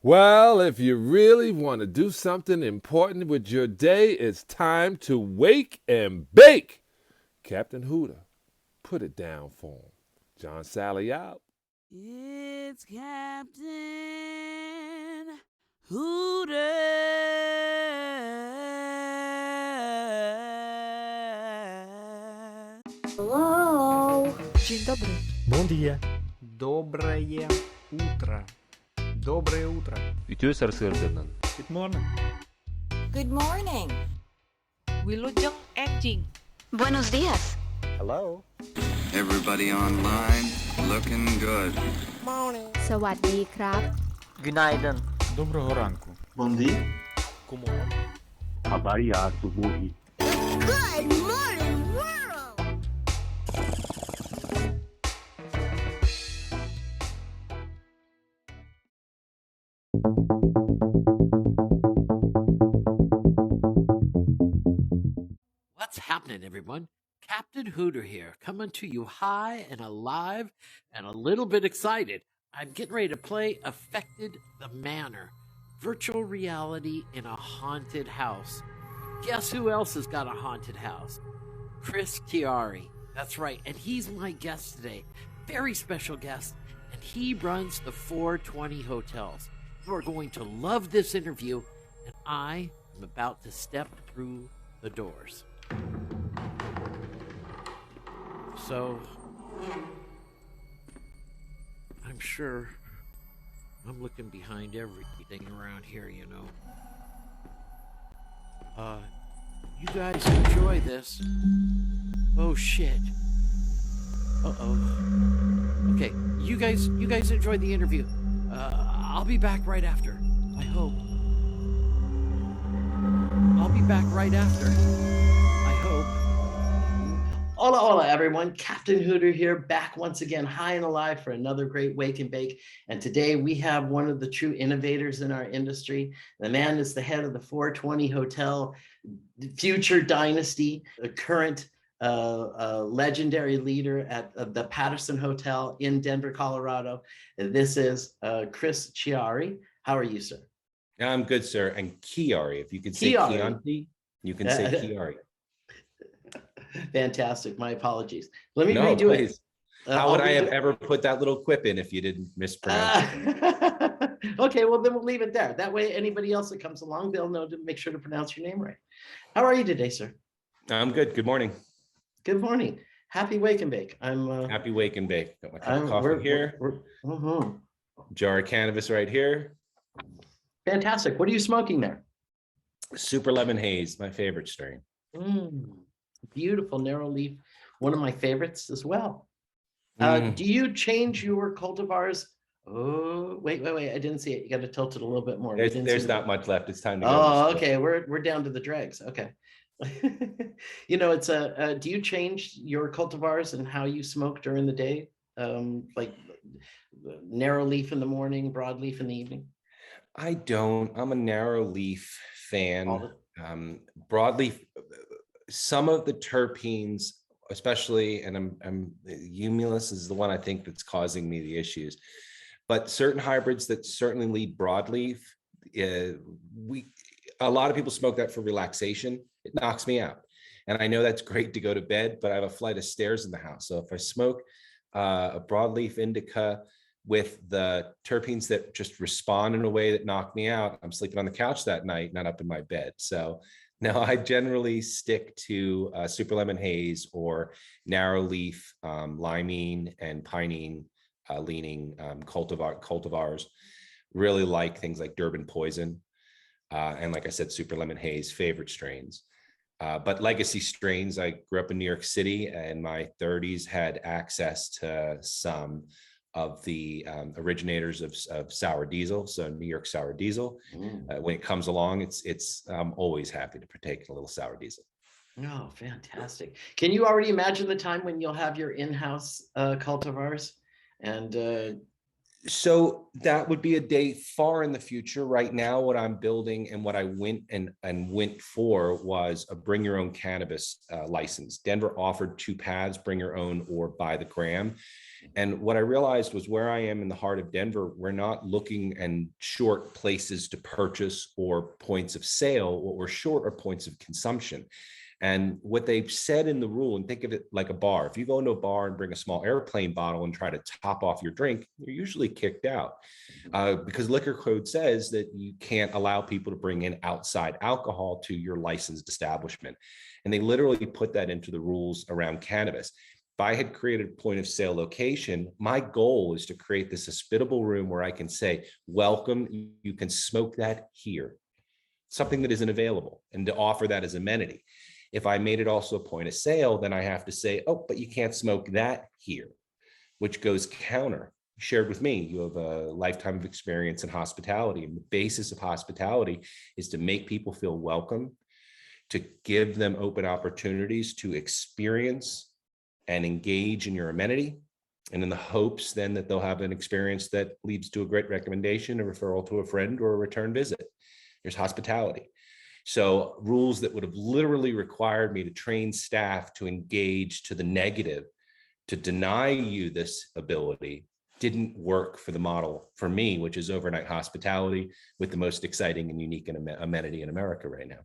Well, if you really want to do something important with your day, it's time to wake and bake. Captain Hooter, put it down for him. John Sally out. It's Captain Hooter. Hello. Dzień dobry. Bom dia. Доброе утро. Доброе утро. Good morning. Good morning. Wilujeng Enjing. Buenos días. Hello. Everybody online, looking good. สวัสดีครับ Günaydın. Доброго ранку. Bom dia. Kumon. Habari asubuhi. Good morning world. What's happening, everyone? Captain Hooter here, coming to you high and alive and a little bit excited. I'm getting ready to play Affected the Manor, virtual reality in a haunted house. Guess who else has got a haunted house? Chris Chiari. That's right, and he's my guest today. Very special guest, and he runs the 420 hotels. You're going to love this interview, and I am about to step through the doors. So, I'm sure I'm looking behind everything around here, you know. You guys enjoy this. Oh shit. Uh-oh. Okay, you guys enjoy the interview. I'll be back right after. I hope. I'll be back right after. I hope. Hola, hola, everyone. Captain Hooter here, back once again, high and alive for another great Wake and Bake. And today we have one of the true innovators in our industry. The man is the head of the 420 Hotel Future Dynasty, the current legendary leader at the Patterson Hotel in Denver, Colorado. This is Chris Chiari. How are you, sir? I'm good, sir. And Chiari, if you could say Chiari. Chianti, you can say Chiari. Fantastic. My apologies. Let me No, redo please. it. How would I have ever put that little quip in if you didn't mispronounce it? Okay, well, then we'll leave it there. That way, anybody else that comes along, they'll know to make sure to pronounce your name right. How are you today, sir? I'm good. Good morning. Good morning. Happy Wake and Bake. I'm Happy Wake and Bake. Got my cup of coffee here. Jar of cannabis right here. Fantastic. What are you smoking there? Super Lemon Haze, my favorite strain. Beautiful narrow leaf. One of my favorites as well. Do you change your cultivars? Oh, wait. I didn't see it. You got to tilt it a little bit more. There's not much left. It's time to go. Oh, okay. We're down to the dregs. Okay. You know, it's do you change your cultivars and how you smoke during the day? Like narrow leaf in the morning, broad leaf in the evening? I don't. I'm a narrow leaf fan. Broadleaf, some of the terpenes, especially, and Humulus is the one I think that's causing me the issues. But certain hybrids that certainly lead broadleaf, a lot of people smoke that for relaxation. It knocks me out. And I know that's great to go to bed, but I have a flight of stairs in the house. So if I smoke a broadleaf indica with the terpenes that just respond in a way that knock me out, I'm sleeping on the couch that night, not up in my bed. So now I generally stick to Super Lemon Haze or narrow leaf, limeine and pinene leaning cultivars. Really like things like Durban Poison. And like I said, Super Lemon Haze, favorite strains. But legacy strains, I grew up in New York City and in my 30s had access to some of the originators of sour diesel, so New York sour diesel. When it comes along, I'm always happy to partake in a little sour diesel. Oh, fantastic. Can you already imagine the time when you'll have your in-house cultivars? And so that would be a day far in the future. Right now, what I'm building and what I went for was a bring your own cannabis license. Denver offered two paths, bring your own or buy the gram. And what I realized was where I am in the heart of Denver, we're not looking and short places to purchase or points of sale. What we're short are points of consumption. And what they've said in the rule, and think of it like a bar. If you go into a bar and bring a small airplane bottle and try to top off your drink, you're usually kicked out because liquor code says that you can't allow people to bring in outside alcohol to your licensed establishment. And they literally put that into the rules around cannabis. If I had created a point of sale location, my goal is to create this hospitable room where I can say, welcome, you can smoke that here, something that isn't available, and to offer that as amenity. If I made it also a point of sale, then I have to say, oh, but you can't smoke that here, which goes counter. You shared with me, you have a lifetime of experience in hospitality, and the basis of hospitality is to make people feel welcome, to give them open opportunities to experience and engage in your amenity, and in the hopes then that they'll have an experience that leads to a great recommendation, a referral to a friend, or a return visit. There's hospitality. So rules that would have literally required me to train staff to engage to the negative, to deny you this ability, didn't work for the model for me, which is overnight hospitality with the most exciting and unique amenity in America right now.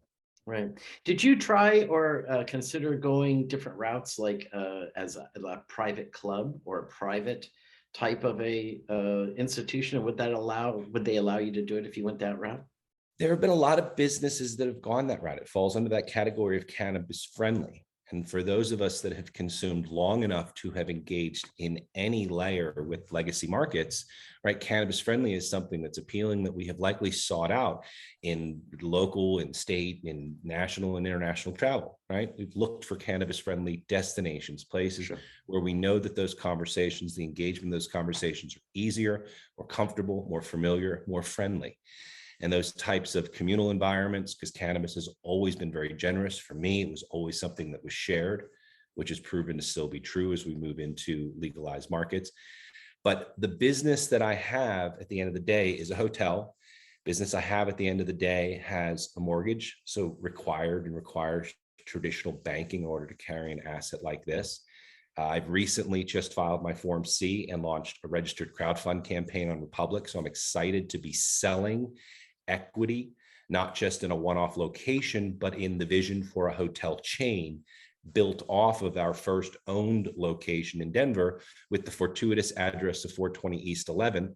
Right. Did you try or consider going different routes, like as a private club or a private type of a institution? Would they allow you to do it if you went that route? There have been a lot of businesses that have gone that route. It falls under that category of cannabis friendly. And for those of us that have consumed long enough to have engaged in any layer with legacy markets, right? Cannabis friendly is something that's appealing, that we have likely sought out in local and state and national and international travel, right? We've looked for cannabis friendly destinations, places where we know that those conversations, the engagement in those conversations are easier, more comfortable, more familiar, more friendly. And those types of communal environments, because cannabis has always been very generous. For me, it was always something that was shared, which has proven to still be true as we move into legalized markets. But the business that I have at the end of the day is a hotel. Business I have at the end of the day has a mortgage, so requires traditional banking in order to carry an asset like this. I've recently just filed my Form C and launched a registered crowdfund campaign on Republic. So I'm excited to be selling equity, not just in a one-off location, but in the vision for a hotel chain built off of our first owned location in Denver with the fortuitous address of 420 East 11th.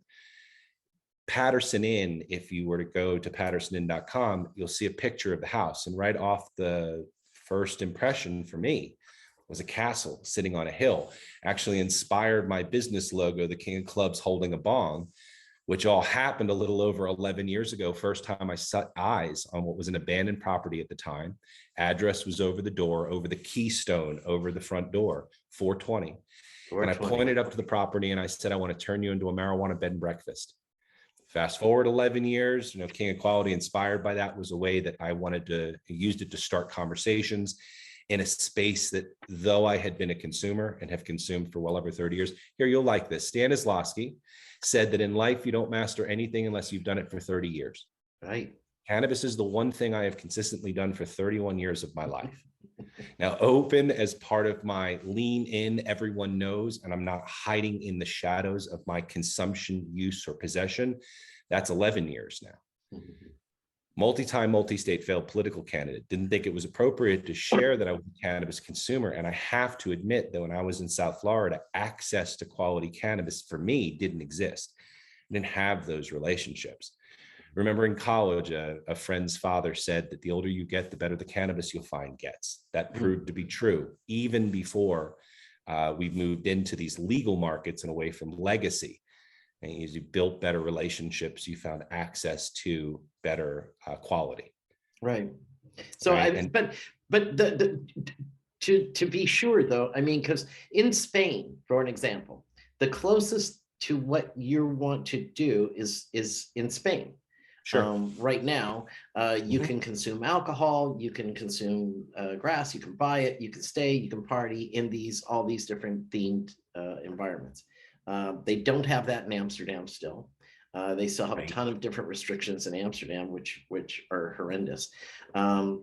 Patterson Inn, if you were to go to pattersoninn.com, you'll see a picture of the house. And right off the first impression for me was a castle sitting on a hill, actually inspired my business logo, the King of Clubs holding a bong, which all happened a little over 11 years ago. First time I set eyes on what was an abandoned property at the time. Address was over the door, over the keystone, over the front door, 420. And I pointed up to the property and I said, I want to turn you into a marijuana bed and breakfast. Fast forward 11 years, King of Quality, inspired by that, was a way that I used it to start conversations in a space that, though I had been a consumer and have consumed for well over 30 years, here, you'll like this. Stanislavski said that in life, you don't master anything unless you've done it for 30 years. Right. Cannabis is the one thing I have consistently done for 31 years of my life. Now, open as part of my lean in, everyone knows, and I'm not hiding in the shadows of my consumption, use, or possession. That's 11 years now. Multi-time, multi-state failed political candidate. Didn't think it was appropriate to share that I was a cannabis consumer. And I have to admit that when I was in South Florida, access to quality cannabis for me didn't exist. I didn't have those relationships. Remember in college, a friend's father said that the older you get, the better the cannabis you'll find gets. That proved to be true, even before we've moved into these legal markets and away from legacy. And as you built better relationships, you found access to better quality. Right. So, right? To be sure, though, I mean, because in Spain, for an example, the closest to what you want to do is in Spain. Sure. Right now, you can consume alcohol, you can consume grass, you can buy it, you can stay, you can party in all these different themed environments. They don't have that in Amsterdam still. They still have a ton of different restrictions in Amsterdam, which are horrendous. I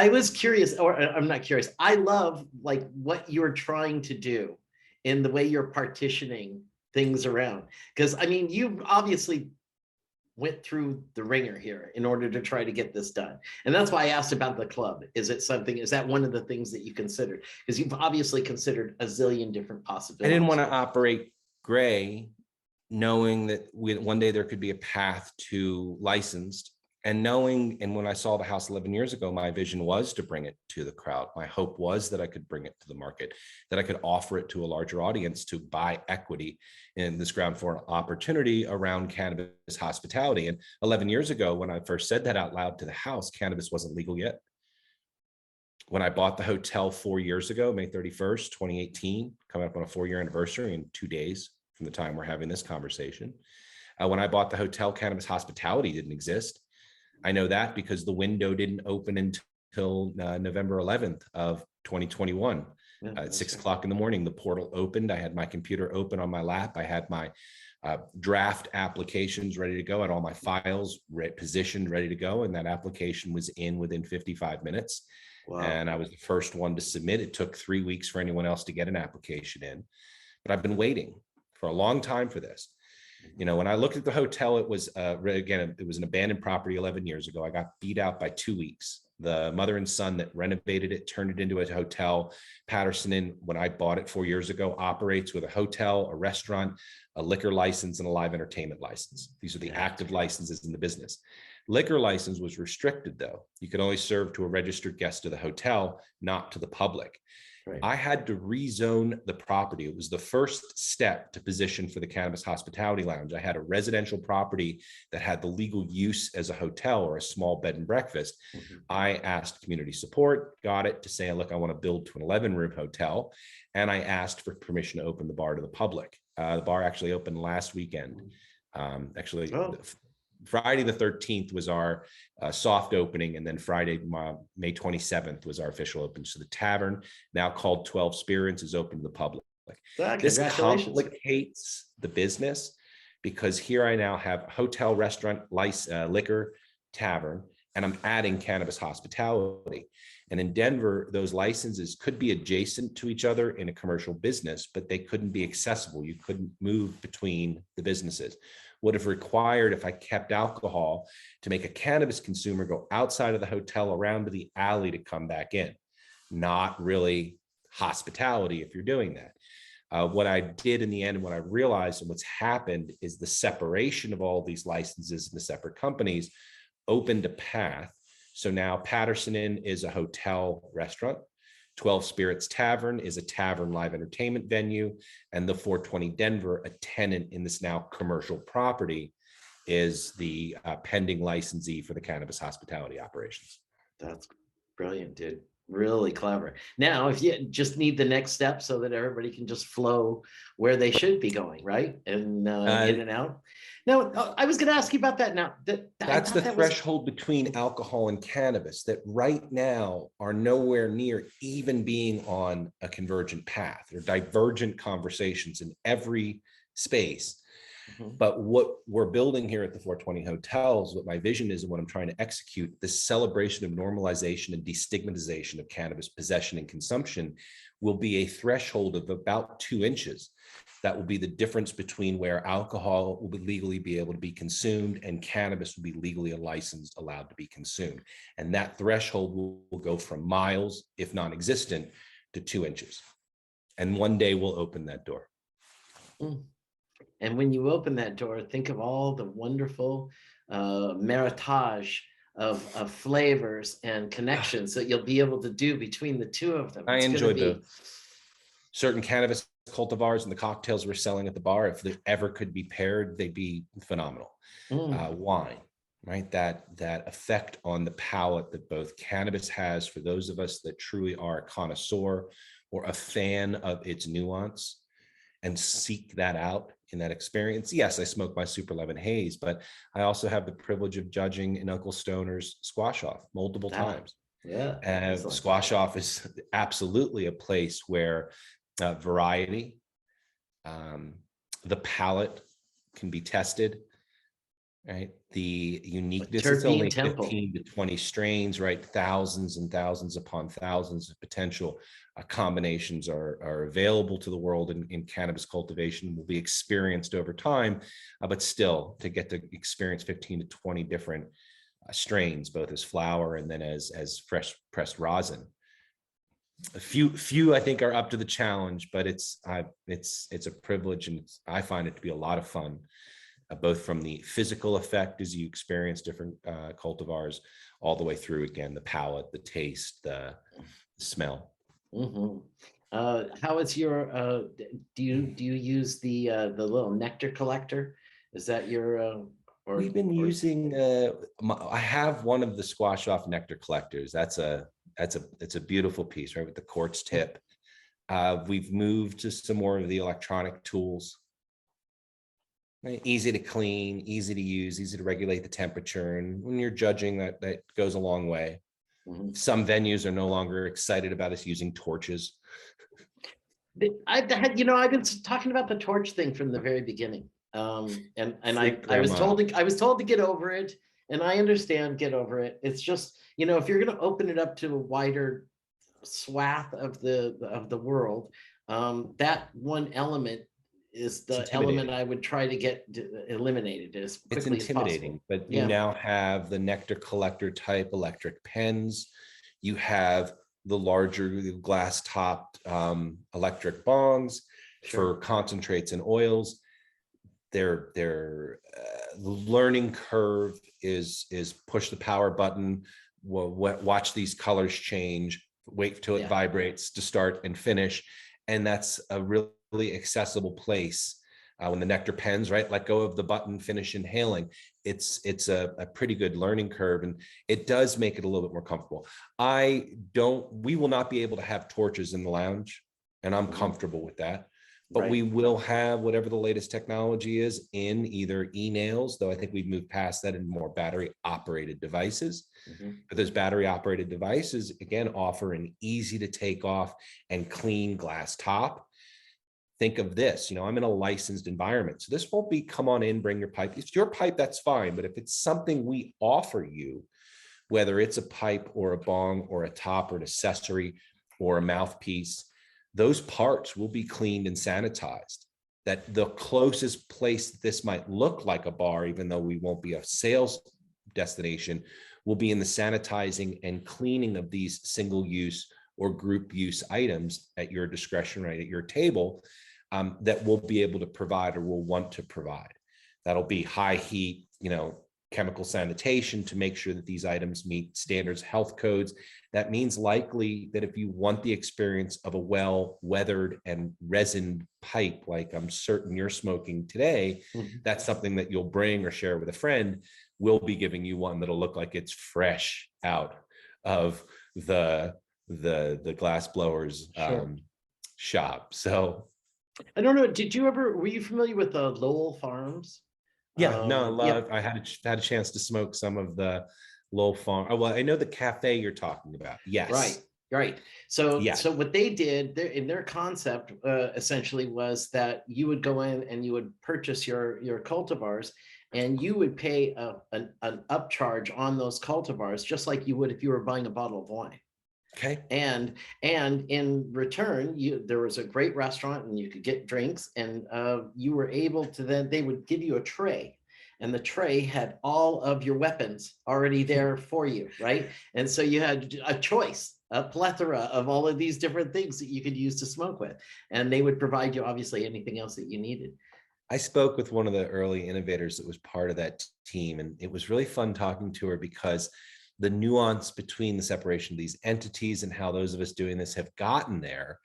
was curious, or I'm not curious. I love like what you're trying to do in the way you're partitioning things around. Because I mean, you obviously went through the ringer here in order to try to get this done. And that's why I asked about the club. Is that one of the things that you considered? Because you've obviously considered a zillion different I possibilities. didn't want to operate gray, knowing that one day there could be a path to licensed, and when I saw the house 11 years ago, my vision was to bring it to the crowd. My hope was that I could bring it to the market, that I could offer it to a larger audience to buy equity in this ground floor opportunity around cannabis hospitality. And 11 years ago, when I first said that out loud to the house, cannabis wasn't legal yet. When I bought the hotel 4 years ago, May 31st, 2018, coming up on a 4-year anniversary in 2 days from the time we're having this conversation. When I bought the hotel, Cannabis Hospitality didn't exist. I know that because the window didn't open until November 11th of 2021. At 6 o'clock in the morning, the portal opened. I had my computer open on my lap. I had my draft applications ready to go. I had all my files positioned, ready to go. And that application was in within 55 minutes. Wow. And I was the first one to submit. It took 3 weeks for anyone else to get an application in. But I've been waiting for a long time for this. You know, when I looked at the hotel, it was, again, it was an abandoned property 11 years ago. I got beat out by 2 weeks. The mother and son that renovated it, turned it into a hotel. Patterson Inn, when I bought it 4 years ago, operates with a hotel, a restaurant, a liquor license, and a live entertainment license. These are the active licenses in the business. Liquor license was restricted, though. You could only serve to a registered guest of the hotel, not to the public. Right. I had to rezone the property. It was the first step to position for the Cannabis Hospitality Lounge. I had a residential property that had the legal use as a hotel or a small bed and breakfast. Mm-hmm. I asked community support, got it to say, look, I want to build to an 11-room hotel. And I asked for permission to open the bar to the public. The bar actually opened last weekend. Friday the 13th was our soft opening, and then Friday, May 27th was our official opening. So the tavern, now called 12 Spirits, is open to the public. This complicates the business because here I now have hotel, restaurant, liquor, tavern, and I'm adding cannabis hospitality. And in Denver, those licenses could be adjacent to each other in a commercial business, but they couldn't be accessible. You couldn't move between the businesses. Would have required, if I kept alcohol, to make a cannabis consumer go outside of the hotel around to the alley to come back in. Not really hospitality if you're doing that. What I did in the end, and what I realized and what's happened is the separation of all these licenses and the separate companies opened a path. So now Patterson Inn is a hotel restaurant. 12 Spirits Tavern is a tavern live entertainment venue, and the 420 Denver, a tenant in this now commercial property, is the pending licensee for the cannabis hospitality operations. That's brilliant, dude. Really clever. Now, if you just need the next step so that everybody can just flow where they should be going, right? And in and out. Now, I was going to ask you about that now. That's the threshold between alcohol and cannabis that right now are nowhere near even being on a convergent path. There are divergent conversations in every space. Mm-hmm. But what we're building here at the 420 hotels, what my vision is and what I'm trying to execute, this celebration of normalization and destigmatization of cannabis possession and consumption will be a threshold of about 2 inches. That will be the difference between where alcohol will be legally be able to be consumed and cannabis will be legally licensed, allowed to be consumed. And that threshold will go from miles, if non-existent, to 2 inches. And one day we'll open that door. Mm. And when you open that door, think of all the wonderful maritage of flavors and connections that you'll be able to do between the two of them. I enjoyed the certain cannabis cultivars and the cocktails we're selling at the bar. If they ever could be paired, they'd be phenomenal. Wine, right? That effect on the palate that both cannabis has for those of us that truly are a connoisseur or a fan of its nuance and seek that out in that experience. Yes, I smoke my Super Lemon Haze, but I also have the privilege of judging in Uncle Stoner's Squash Off multiple times. Yeah. And Squash Off is absolutely a place where variety, the palate can be tested. right? The uniqueness, it's Terpene only temple. 15 to 20 strains, right? Thousands and thousands upon thousands of potential combinations are available to the world in cannabis cultivation, will be experienced over time, but still to get to experience 15 to 20 different strains, both as flower and then as fresh pressed rosin. A few I think are up to the challenge, but it's a privilege, and I find it to be a lot of fun, both from the physical effect as you experience different cultivars, all the way through, again, the palate, the taste, the smell. Mm-hmm. How is your? Do you use the little nectar collector? Is that your? We've been using. I have one of the squash off nectar collectors. It's a beautiful piece, right, with the quartz tip. We've moved to some more of the electronic tools. Right? Easy to clean, easy to use, easy to regulate the temperature, and when you're judging, that goes a long way. Mm-hmm. Some venues are no longer excited about us using torches. I've been talking about the torch thing from the very beginning, and I was told to get over it, and I understand, get over it. It's just, if you're going to open it up to a wider swath of the world, that one element is the element I would try to get eliminated as quickly as possible. It's intimidating, but you now have the nectar collector type electric pens. You have the larger glass topped electric bongs for concentrates and oils. Their learning curve is push the power button, watch these colors change, wait till it vibrates to start and finish, and that's a really accessible place. When the nectar pens, right, let go of the button, finish inhaling, it's a pretty good learning curve, and it does make it a little bit more comfortable. We will not be able to have torches in the lounge, and I'm comfortable with that, but we will have whatever the latest technology is in either e-nails, though I think we've moved past that, in more battery operated devices. But those battery operated devices, again, offer an easy to take off and clean glass top. Think of this, I'm in a licensed environment, so this won't be come on in, bring your pipe. If it's your pipe, that's fine. But if it's something we offer you, whether it's a pipe or a bong or a top or an accessory or a mouthpiece, those parts will be cleaned and sanitized. That the closest place this might look like a bar, even though we won't be a sales destination, will be in the sanitizing and cleaning of these single use or group use items at your discretion, right at your table. That we'll be able to provide or will want to provide. That'll be high heat, chemical sanitation to make sure that these items meet standards, health codes. That means likely that if you want the experience of a well-weathered and resined pipe, like I'm certain you're smoking today, that's something that you'll bring or share with a friend. We'll be giving you one that'll look like it's fresh out of the glass blowers shop. So I don't know. Were you familiar with Lowell Farms? I had a chance to smoke some of the Lowell Farm. Oh, well, I know the cafe you're talking about. Yes. Right. So what they did in their concept essentially was that you would go in and you would purchase your cultivars, and you would pay an upcharge on those cultivars, just like you would if you were buying a bottle of wine. Okay. And in return, there was a great restaurant, and you could get drinks, and you were able to they would give you a tray, and the tray had all of your weapons already there for you, right? And so you had a choice, a plethora of all of these different things that you could use to smoke with, and they would provide you obviously anything else that you needed. I spoke with one of the early innovators that was part of that team, and it was really fun talking to her, because the nuance between the separation of these entities and how those of us doing this have gotten there,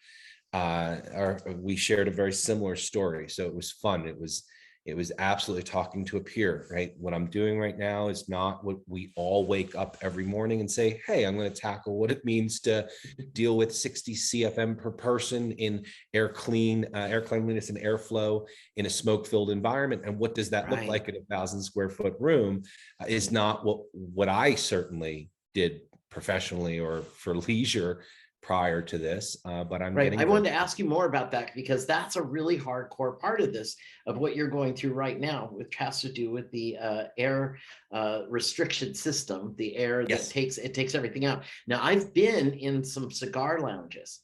we shared a very similar story. So it was fun. It was absolutely talking to a peer, right? What I'm doing right now is not what we all wake up every morning and say, hey, I'm going to tackle what it means to deal with 60 CFM per person in air cleanliness and airflow in a smoke-filled environment. And what does that look like in 1,000 square foot room is not what I certainly did professionally or for leisure prior to this, but I'm Right. getting. I wanted to ask you more about that because that's a really hardcore part of this, of what you're going through right now, which has to do with the air restriction system, the air that takes everything out. Now, I've been in some cigar lounges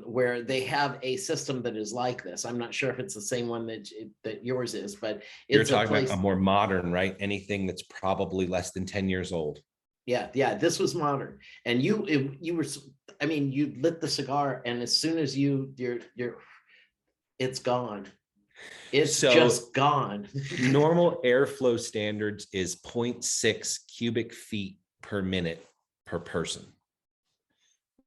where they have a system that is like this. I'm not sure if it's the same one that yours is, but You're it's talking about a more modern, right? Anything that's probably less than 10 years old. Yeah, this was modern. And you were, I mean, you lit the cigar, and as soon as you're it's gone. It's just gone. Normal airflow standards is 0.6 cubic feet per minute per person.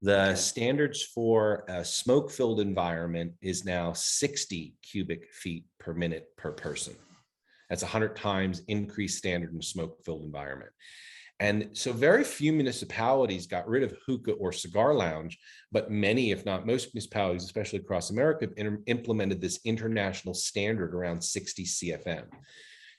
The standards for a smoke-filled environment is now 60 cubic feet per minute per person. That's 100 times increased standard in a smoke-filled environment. And so very few municipalities got rid of hookah or cigar lounge, but many, if not most municipalities, especially across America, have implemented this international standard around 60 CFM.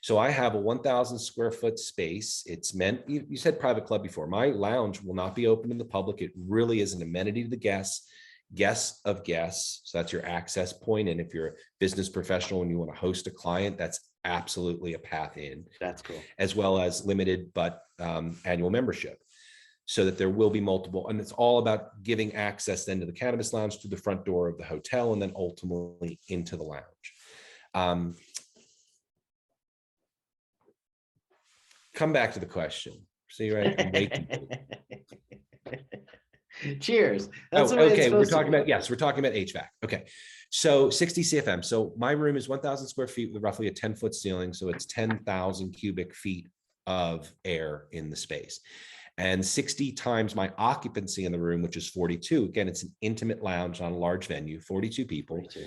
So I have a 1,000 square foot space. It's meant, you said private club before. My lounge will not be open to the public. It really is an amenity to the guests of guests. So that's your access point. And if you're a business professional and you want to host a client, that's absolutely a path in. That's cool. As well as limited but annual membership, so that there will be multiple, and it's all about giving access then to the cannabis lounge through the front door of the hotel and then ultimately into the lounge. Come back to the question. See, right? Cheers. That's the way okay. We're it's talking about, yes, we're talking about HVAC. Okay. So 60 CFM. So my room is 1,000 square feet with roughly a 10-foot ceiling. So it's 10,000 cubic feet of air in the space. And 60 times my occupancy in the room, which is 42. Again, it's an intimate lounge on a large venue, 42 people. 42.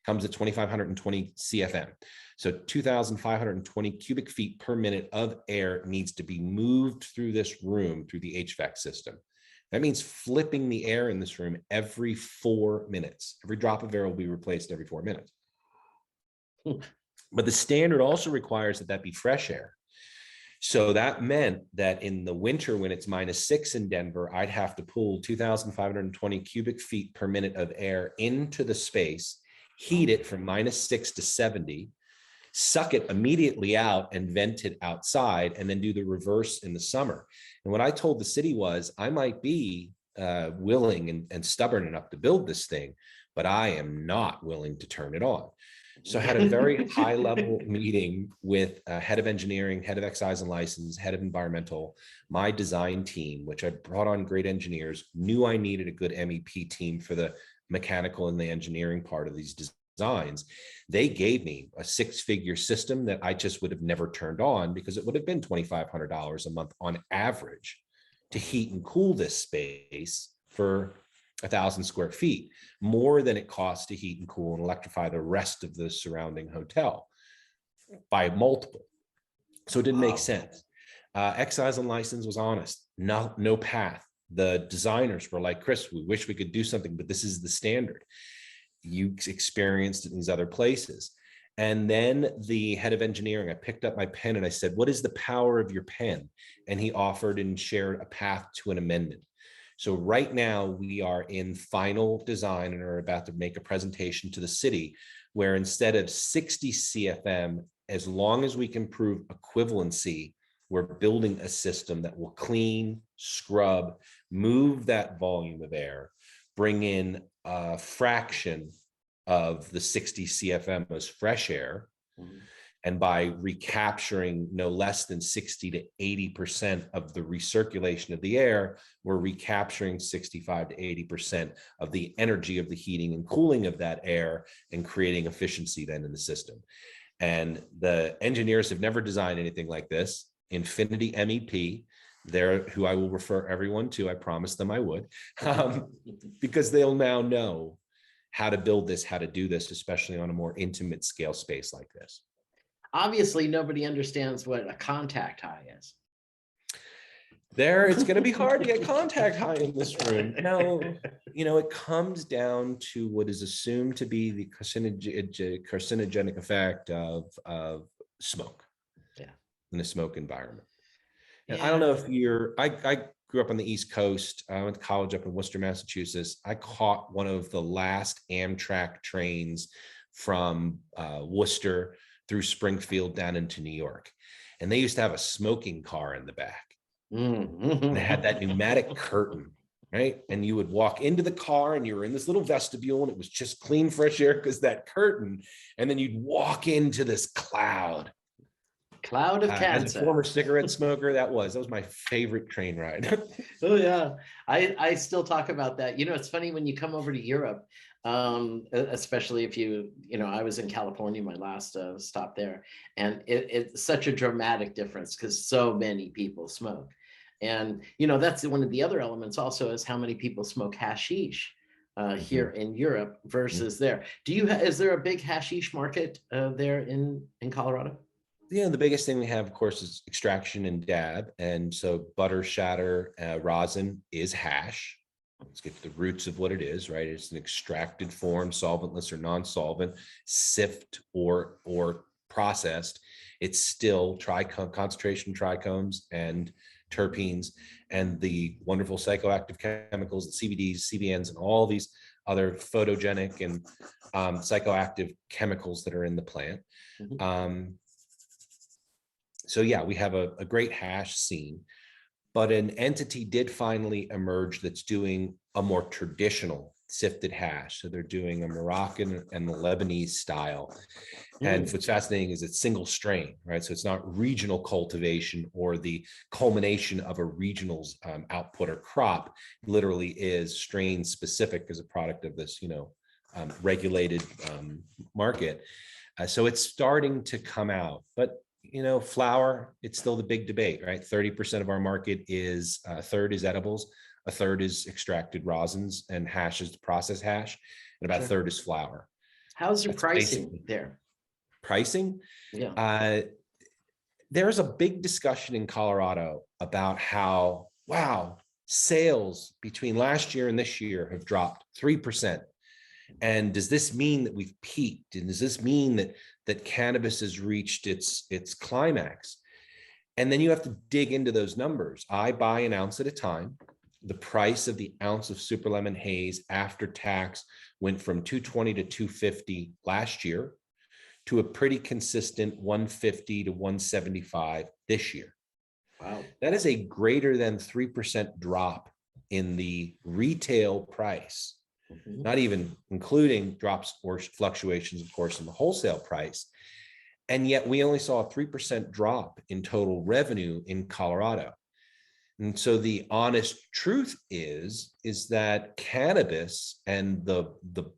Comes at 2,520 CFM. So 2,520 cubic feet per minute of air needs to be moved through this room through the HVAC system. That means flipping the air in this room every 4 minutes. Every drop of air will be replaced every 4 minutes. But the standard also requires that be fresh air. So that meant that in the winter, when it's -6 in Denver, I'd have to pull 2,520 cubic feet per minute of air into the space, heat it from -6 to 70, suck it immediately out and vent it outside, and then do the reverse in the summer. And what I told the city was, I might be willing and stubborn enough to build this thing, but I am not willing to turn it on. So I had a very high level meeting with head of engineering, head of excise and license, head of environmental, my design team, which I brought on great engineers, knew I needed a good MEP team for the mechanical and the engineering part of these designs. They gave me a 6-figure system that I just would have never turned on, because it would have been $2,500 a month on average to heat and cool this space for 1,000 square feet, more than it costs to heat and cool and electrify the rest of the surrounding hotel by multiple. So it didn't make sense. Excise and license was honest, no path. The designers were like, Chris, we wish we could do something, but this is the standard. You experienced it in these other places. And then the head of engineering, I picked up my pen and I said, what is the power of your pen? And he offered and shared a path to an amendment. So right now we are in final design and are about to make a presentation to the city where instead of 60 CFM, as long as we can prove equivalency, we're building a system that will clean, scrub, move that volume of air, bring in a fraction of the 60 CFM as fresh air. Mm-hmm. And by recapturing no less than 60 to 80% of the recirculation of the air, we're recapturing 65 to 80% of the energy of the heating and cooling of that air and creating efficiency then in the system. And the engineers have never designed anything like this. Infinity MEP, they're who I will refer everyone to. I promised them I would, because they'll now know how to build this, how to do this, especially on a more intimate scale space like this. Obviously, nobody understands what a contact high is. It's going to be hard to get contact high in this room. No, it comes down to what is assumed to be the carcinogenic effect of smoke. Yeah. In a smoke environment. And I don't know if I grew up on the East Coast. I went to college up in Worcester, Massachusetts. I caught one of the last Amtrak trains from Worcester through Springfield down into New York. And they used to have a smoking car in the back. And they had that pneumatic curtain, right? And you would walk into the car and you were in this little vestibule and it was just clean, fresh air because that curtain. And then you'd walk into this cloud of cancer. As a former cigarette smoker, that was my favorite train ride. Oh yeah, I still talk about that. You know, it's funny when you come over to Europe, especially if I was in California, my last stop there, and it's such a dramatic difference because so many people smoke. And, that's one of the other elements also is how many people smoke hashish here in Europe versus there. Is there a big hashish market there in Colorado? Yeah, the biggest thing we have, of course, is extraction and dab. And so butter, shatter, rosin is hash. Let's get to the roots of what it is, right? It's an extracted form, solventless or non-solvent, sift or processed. It's still concentration trichomes and terpenes and the wonderful psychoactive chemicals, the CBDs, CBNs, and all these other photogenic and psychoactive chemicals that are in the plant. So yeah, we have a great hash scene, but an entity did finally emerge that's doing a more traditional sifted hash. So they're doing a Moroccan and the Lebanese style. And what's fascinating is it's single strain, right? So it's not regional cultivation or the culmination of a regional's output or crop. It literally is strain specific as a product of this, regulated market. So it's starting to come out, but flower, it's still the big debate, right? 30% of our market is, a third is edibles, a third is extracted rosins and hashes, processed hash, and about a third is flower. How's your pricing there? Pricing? Yeah. There's a big discussion in Colorado about how, sales between last year and this year have dropped 3%. And does this mean that we've peaked? And does this mean that cannabis has reached its climax? And then you have to dig into those numbers. I buy an ounce at a time. The price of the ounce of Super Lemon Haze after tax went from $220 to $250 last year to a pretty consistent $150 to $175 this year. Wow. That is a greater than 3% drop in the retail price. Not even including drops or fluctuations, of course, in the wholesale price. And yet we only saw a 3% drop in total revenue in Colorado. And so the honest truth is that cannabis and the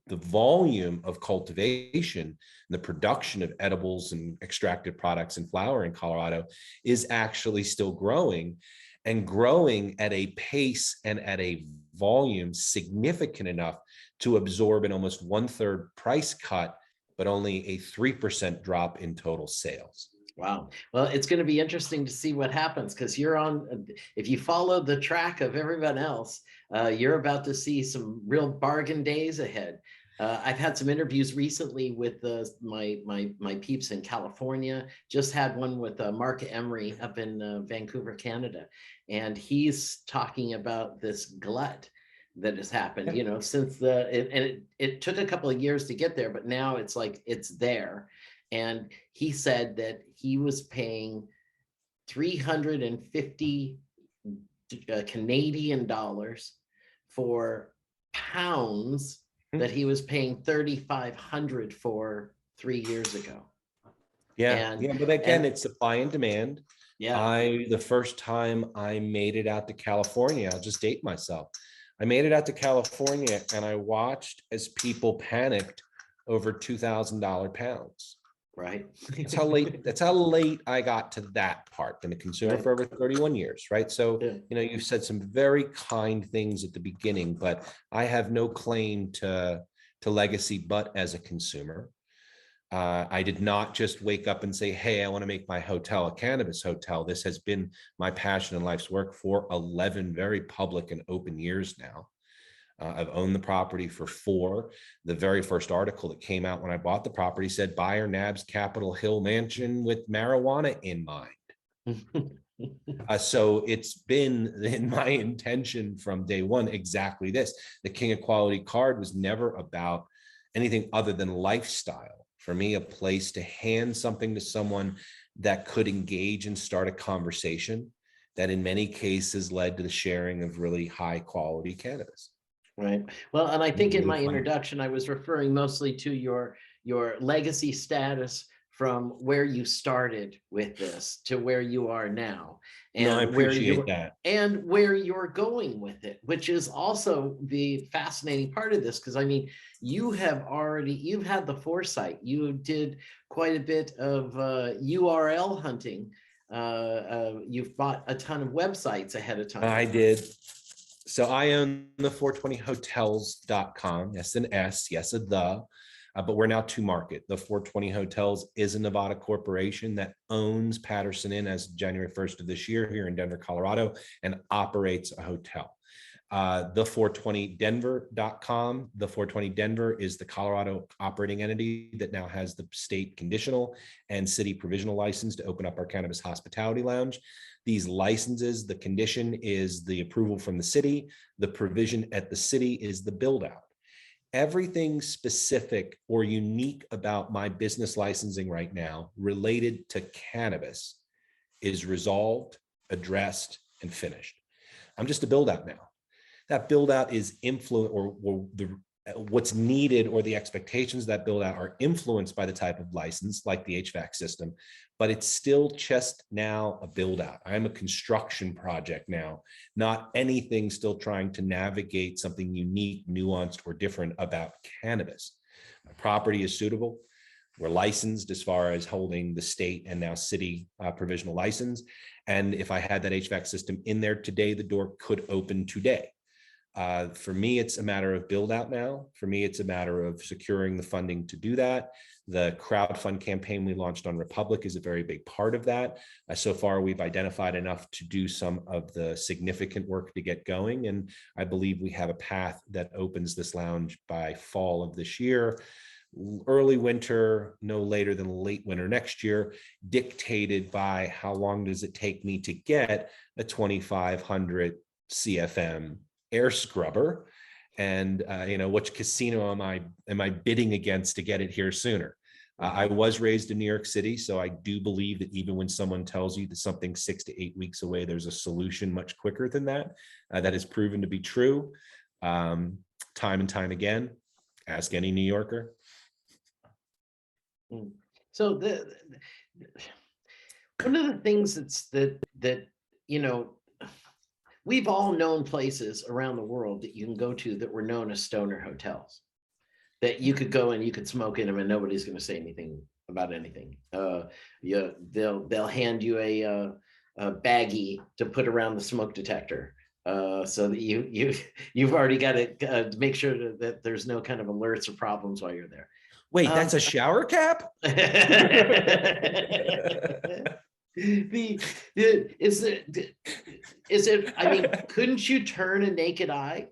volume of cultivation and the production of edibles and extracted products and flower in Colorado is actually still growing, and growing at a pace and at a volume significant enough to absorb an almost 1/3 price cut, but only a 3% drop in total sales. Wow. Well, it's going to be interesting to see what happens because if you follow the track of everyone else, you're about to see some real bargain days ahead. I've had some interviews recently with my peeps in California. Just had one with Mark Emery up in Vancouver, Canada, and he's talking about this glut that has happened. Since it took a couple of years to get there, but now it's like it's there. And he said that he was paying 350 Canadian dollars for pounds that he was paying 3,500 for 3 years ago. Yeah, but again, it's supply and demand. Yeah. The first time I made it out to California, I'll just date myself. I made it out to California and I watched as people panicked over $2,000 pounds. Right. That's how late I got to that part. Been a consumer for over 31 years, right? So, you've said some very kind things at the beginning, but I have no claim to legacy, but as a consumer. I did not just wake up and say, hey, I want to make my hotel a cannabis hotel. This has been my passion and life's work for 11 very public and open years now. I've owned the property for 4. The very first article that came out when I bought the property said buyer nabs Capitol Hill mansion with marijuana in mind. So it's been in my intention from day one, exactly this. The King of Quality card was never about anything other than lifestyle. For me, a place to hand something to someone that could engage and start a conversation that in many cases led to the sharing of really high quality cannabis. Right. Well, and I think in my Really fun. introduction, I was referring mostly to your legacy status from where you started with this to where you are now, and No, I where appreciate you're that. and where you're going with it, which is also the fascinating part of this. Because I mean, you've had the foresight. You did quite a bit of URL hunting. You've bought a ton of websites ahead of time. I did. So I own the 420hotels.com. Yes, an S, yes, a the. But we're now to market. The 420 Hotels is a Nevada corporation that owns Patterson Inn as January 1st of this year here in Denver, Colorado, and operates a hotel. The 420denver.com. The 420 Denver is the Colorado operating entity that now has the state conditional and city provisional license to open up our Cannabis Hospitality Lounge. These licenses, the condition is the approval from the city. The provision at the city is the build out. Everything specific or unique about my business licensing right now related to cannabis is resolved, addressed, and finished. I'm just a build out now. That build out is what's needed or the expectations of that build out are influenced by the type of license, like the HVAC system, but it's still just now a build out. I'm a construction project now, not anything still trying to navigate something unique, nuanced, or different about cannabis. My property is suitable. We're licensed as far as holding the state and now city provisional license. And if I had that HVAC system in there today, the door could open today. For me, it's a matter of build out now. For me, it's a matter of securing the funding to do that. The crowdfund campaign we launched on Republic is a very big part of that. So far, we've identified enough to do some of the significant work to get going. And I believe we have a path that opens this lounge by fall of this year. Early winter, no later than late winter next year, dictated by how long does it take me to get a 2,500 CFM air scrubber, and which casino am I bidding against to get it here sooner. I was raised in New York City, so I do believe that even when someone tells you that something's 6 to 8 weeks away, there's a solution much quicker than that. That has proven to be true time and time again. Ask any New Yorker. So one of the things that we've all known places around the world that you can go to that were known as stoner hotels, that you could go and you could smoke in them and nobody's going to say anything about anything. They'll hand you a baggie to put around the smoke detector, so that you've already got to make sure that there's no kind of alerts or problems while you're there. Wait, that's a shower cap? Is it, I mean, couldn't you turn a naked eye,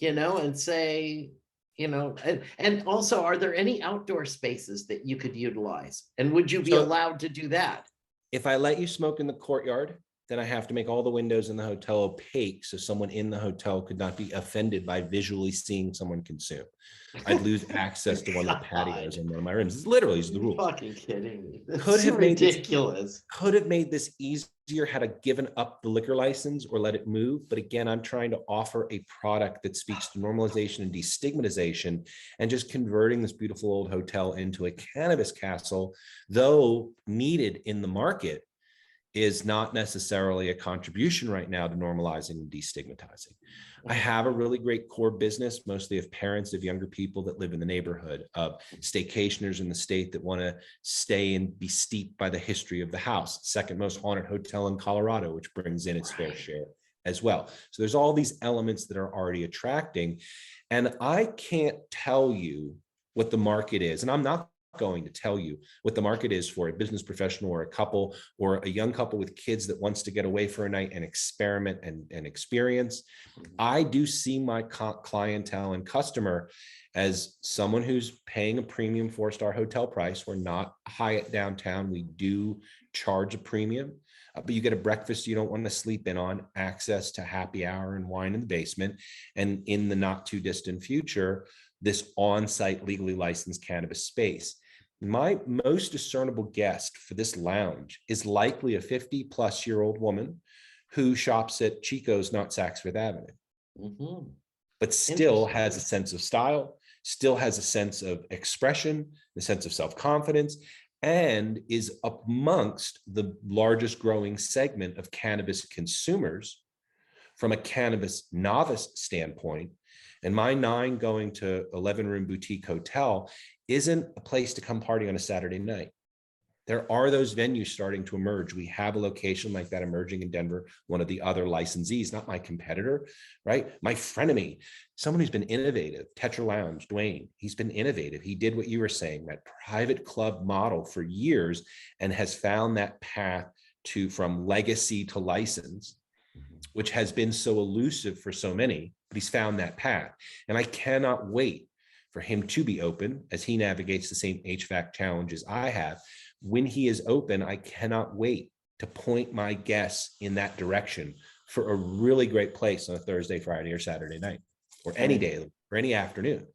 and say, and also, are there any outdoor spaces that you could utilize? And would you be allowed to do that? If I let you smoke in the courtyard, then I have to make all the windows in the hotel opaque so someone in the hotel could not be offended by visually seeing someone consume. I'd lose access to one of the patios in one of my rooms. It's literally the rules. Fucking kidding me. Could have made ridiculous. Could have made this easier had I given up the liquor license or let it move. But again, I'm trying to offer a product that speaks to normalization and destigmatization, and just converting this beautiful old hotel into a cannabis castle, though needed in the market, is not necessarily a contribution right now to normalizing and destigmatizing. I have a really great core business, mostly of parents of younger people that live in the neighborhood, of staycationers in the state that want to stay and be steeped by the history of the house. Second most haunted hotel in Colorado, which brings in its fair share as well. So there's all these elements that are already attracting. And I can't tell you what the market is. And I'm not going to tell you what the market is for a business professional or a couple or a young couple with kids that wants to get away for a night and experiment and experience. I do see my clientele and customer as someone who's paying a premium 4-star hotel price. We're not Hyatt downtown. We do charge a premium, but you get a breakfast you don't want to sleep in on, access to happy hour and wine in the basement, and in the not too distant future, this on-site legally licensed cannabis space. My most discernible guest for this lounge is likely a 50-plus-year-old woman who shops at Chico's, not Saks Fifth Avenue, but still has a sense of style, still has a sense of expression, a sense of self-confidence, and is amongst the largest growing segment of cannabis consumers from a cannabis novice standpoint. And my 9 going to 11-room boutique hotel isn't a place to come party on a Saturday night. There are those venues starting to emerge. We have a location like that emerging in Denver, one of the other licensees, not my competitor, right? My frenemy, someone who's been innovative, Tetra Lounge, Dwayne, he's been innovative. He did what you were saying, that private club model for years, and has found that path from legacy to license, which has been so elusive for so many, but he's found that path. And I cannot wait for him to be open as he navigates the same HVAC challenges I have. When he is open, I cannot wait to point my guests in that direction for a really great place on a Thursday, Friday, or Saturday night, or any day, or any afternoon.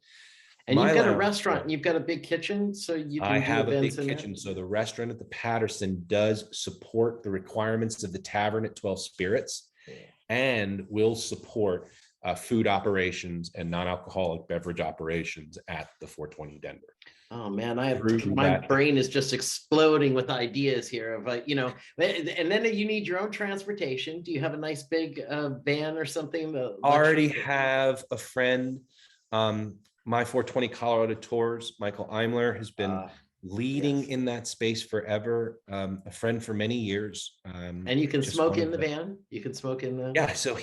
And you've got a restaurant, and you've got a big kitchen, so you can I do have a big events in there? kitchen. So the restaurant at the Patterson does support the requirements of the tavern at 12 Spirits, and will support food operations and non-alcoholic beverage operations at the 420 Denver. Oh man, my brain is just exploding with ideas here of and then you need your own transportation. Do you have a nice big van or something? Already have a friend. My 420 Colorado Tours, Michael Eimler, has been leading in that space forever. A friend for many years. And you can smoke in the van. You can smoke in the. Yeah. So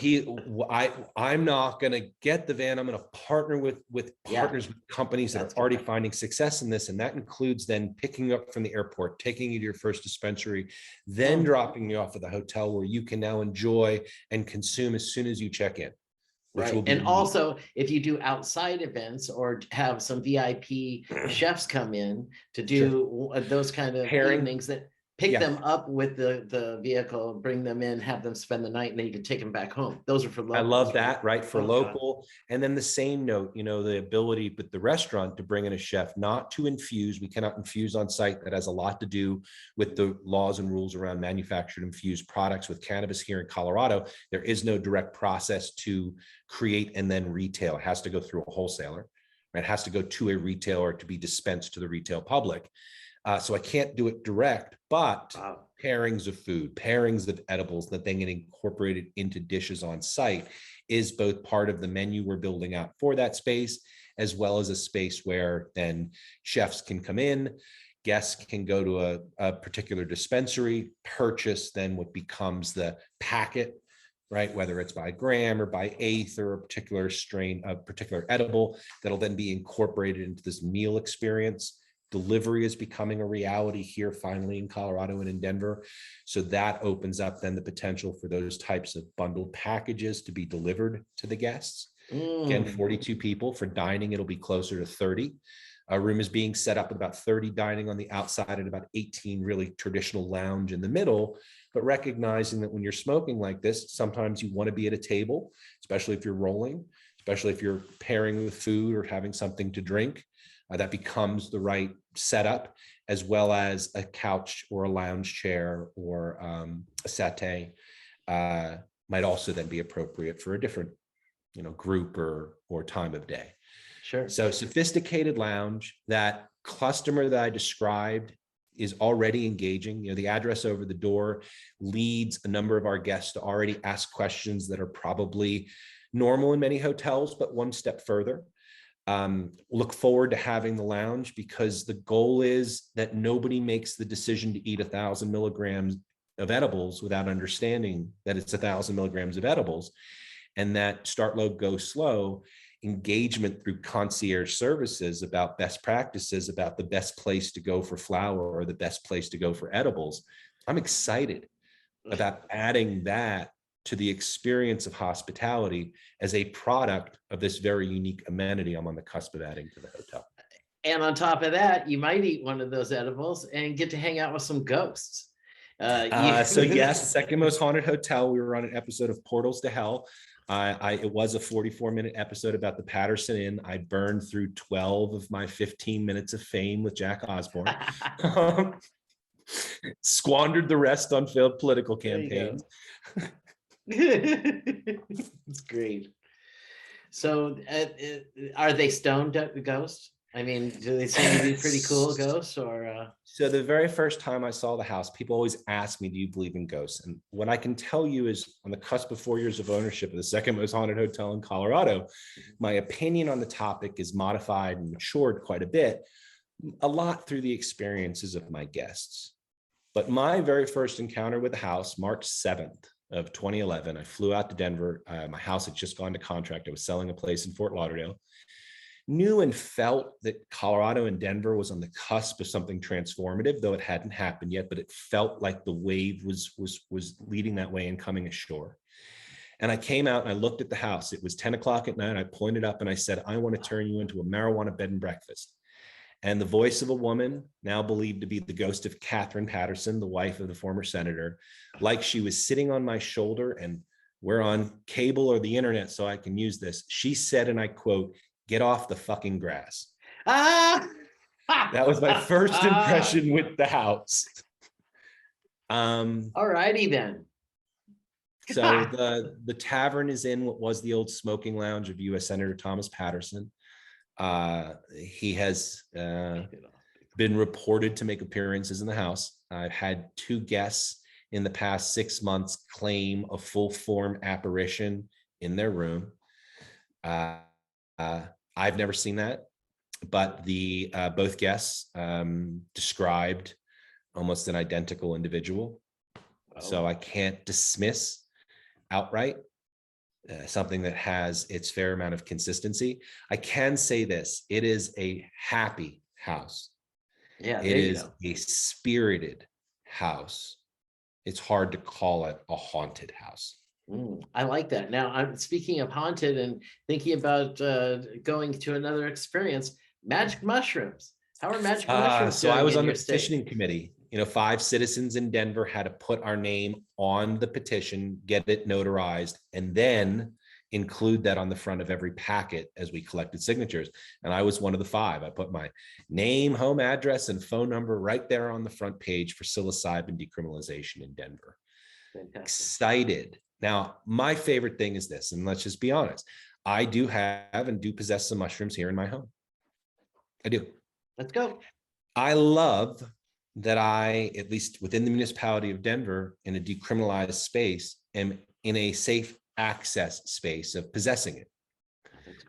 I'm not going to get the van. I'm going to partner with partners with companies that are already finding success in this. And that includes then picking you up from the airport, taking you to your first dispensary, then dropping you off at the hotel where you can now enjoy and consume as soon as you check in. Right. And also, if you do outside events or have some VIP chefs come in to do those kind of evenings, that pick them up with the vehicle, bring them in, have them spend the night, and then you can take them back home. Those are for local. I love that, right? For local. And then the same note, the ability with the restaurant to bring in a chef, not to infuse. We cannot infuse on site. That has a lot to do with the laws and rules around manufactured infused products. With cannabis here in Colorado, there is no direct process to create and then retail. It has to go through a wholesaler. Right? It has to go to a retailer to be dispensed to the retail public. So I can't do it direct, but pairings of food, pairings of edibles that then get incorporated into dishes on site is both part of the menu we're building out for that space, as well as a space where then chefs can come in, guests can go to a particular dispensary, purchase then what becomes the packet, right? Whether it's by gram or by eighth or a particular strain, a particular edible that'll then be incorporated into this meal experience. Delivery is becoming a reality here finally in Colorado and in Denver. So that opens up then the potential for those types of bundled packages to be delivered to the guests. Again, 42 people. For dining, it'll be closer to 30. A room is being set up with about 30 dining on the outside and about 18 really traditional lounge in the middle. But recognizing that when you're smoking like this, sometimes you want to be at a table, especially if you're rolling, especially if you're pairing with food or having something to drink. That becomes the right setup, as well as a couch or a lounge chair or a settee might also then be appropriate for a different, group or time of day. Sure. So sophisticated lounge, that customer that I described is already engaging. The address over the door leads a number of our guests to already ask questions that are probably normal in many hotels, but one step further. Look forward to having the lounge, because the goal is that nobody makes the decision to eat 1,000 milligrams of edibles without understanding that it's 1,000 milligrams of edibles, and that start low, go slow engagement through concierge services about best practices, about the best place to go for flower or the best place to go for edibles. I'm excited about adding that to the experience of hospitality as a product of this very unique amenity I'm on the cusp of adding to the hotel. And on top of that, you might eat one of those edibles and get to hang out with some ghosts. So yes, second most haunted hotel. We were on an episode of Portals to Hell. It was a 44-minute episode about the Patterson Inn. I burned through 12 of my 15 minutes of fame with Jack Osborne. Squandered the rest on failed political campaigns. It's great. So are they stoned ghosts? I mean, do they seem to be pretty cool ghosts or? So the very first time I saw the house, people always ask me, do you believe in ghosts? And what I can tell you is on the cusp of 4 years of ownership of the second most haunted hotel in Colorado, my opinion on the topic is modified and matured quite a lot through the experiences of my guests. But my very first encounter with the house, March 7th of 2011, I flew out to Denver. My house had just gone to contract. I was selling a place in Fort Lauderdale. Knew and felt that Colorado and Denver was on the cusp of something transformative, though it hadn't happened yet, but it felt like the wave was leading that way and coming ashore. And I came out and I looked at the house. It was 10 o'clock at night. I pointed up and I said, I want to turn you into a marijuana bed and breakfast. And the voice of a woman, now believed to be the ghost of Catherine Patterson, the wife of the former senator, like she was sitting on my shoulder, and we're on cable or the internet, so I can use this. She said, and I quote, "Get off the fucking grass." That was my first impression with the house. All righty then. So the tavern is in what was the old smoking lounge of U.S. Senator Thomas Patterson. He has been reported to make appearances in the house. I've had 2 guests in the past 6 months claim a full form apparition in their room. I've never seen that, but the both guests described almost an identical individual. Oh. So I can't dismiss outright something that has its fair amount of consistency. I can say this: it is a happy house. Yeah, it is a spirited house. It's hard to call it a haunted house. I like that. Now, I'm speaking of haunted and thinking about going to another experience. Magic mushrooms. How are magic mushrooms? So I was on the petitioning committee. 5 citizens in Denver had to put our name on the petition, get it notarized, and then include that on the front of every packet as we collected signatures. And I was one of the 5. I put my name, home address, and phone number right there on the front page for psilocybin decriminalization in Denver. Fantastic. Excited. Now, my favorite thing is this, and let's just be honest. I do have and do possess some mushrooms here in my home. I do. Let's go. I love that I, at least within the municipality of Denver, in a decriminalized space, am in a safe access space of possessing it.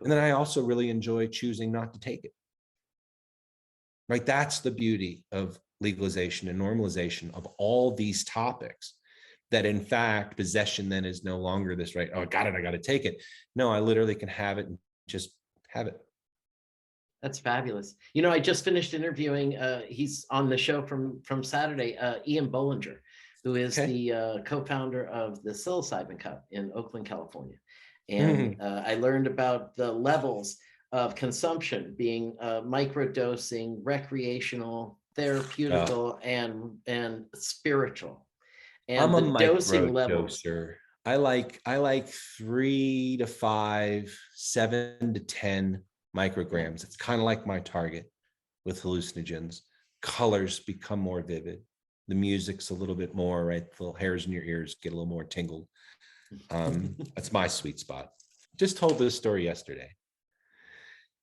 And then I also really enjoy choosing not to take it. Right? That's the beauty of legalization and normalization of all these topics, that in fact, possession then is no longer this, right? Oh, I got to take it. No, I literally can have it and just have it. That's fabulous. I just finished interviewing, he's on the show from Saturday, Ian Bollinger, who is the co-founder of the Psilocybin Cup in Oakland, California. And I learned about the levels of consumption being microdosing, recreational, therapeutical, and spiritual. And I'm the a dosing levels. Doser. I like 3 to 5, 7 to 10 micrograms. It's kind of like my target with hallucinogens. Colors become more vivid. The music's a little bit more, right? The little hairs in your ears get a little more tingled. That's my sweet spot. Just told this story yesterday.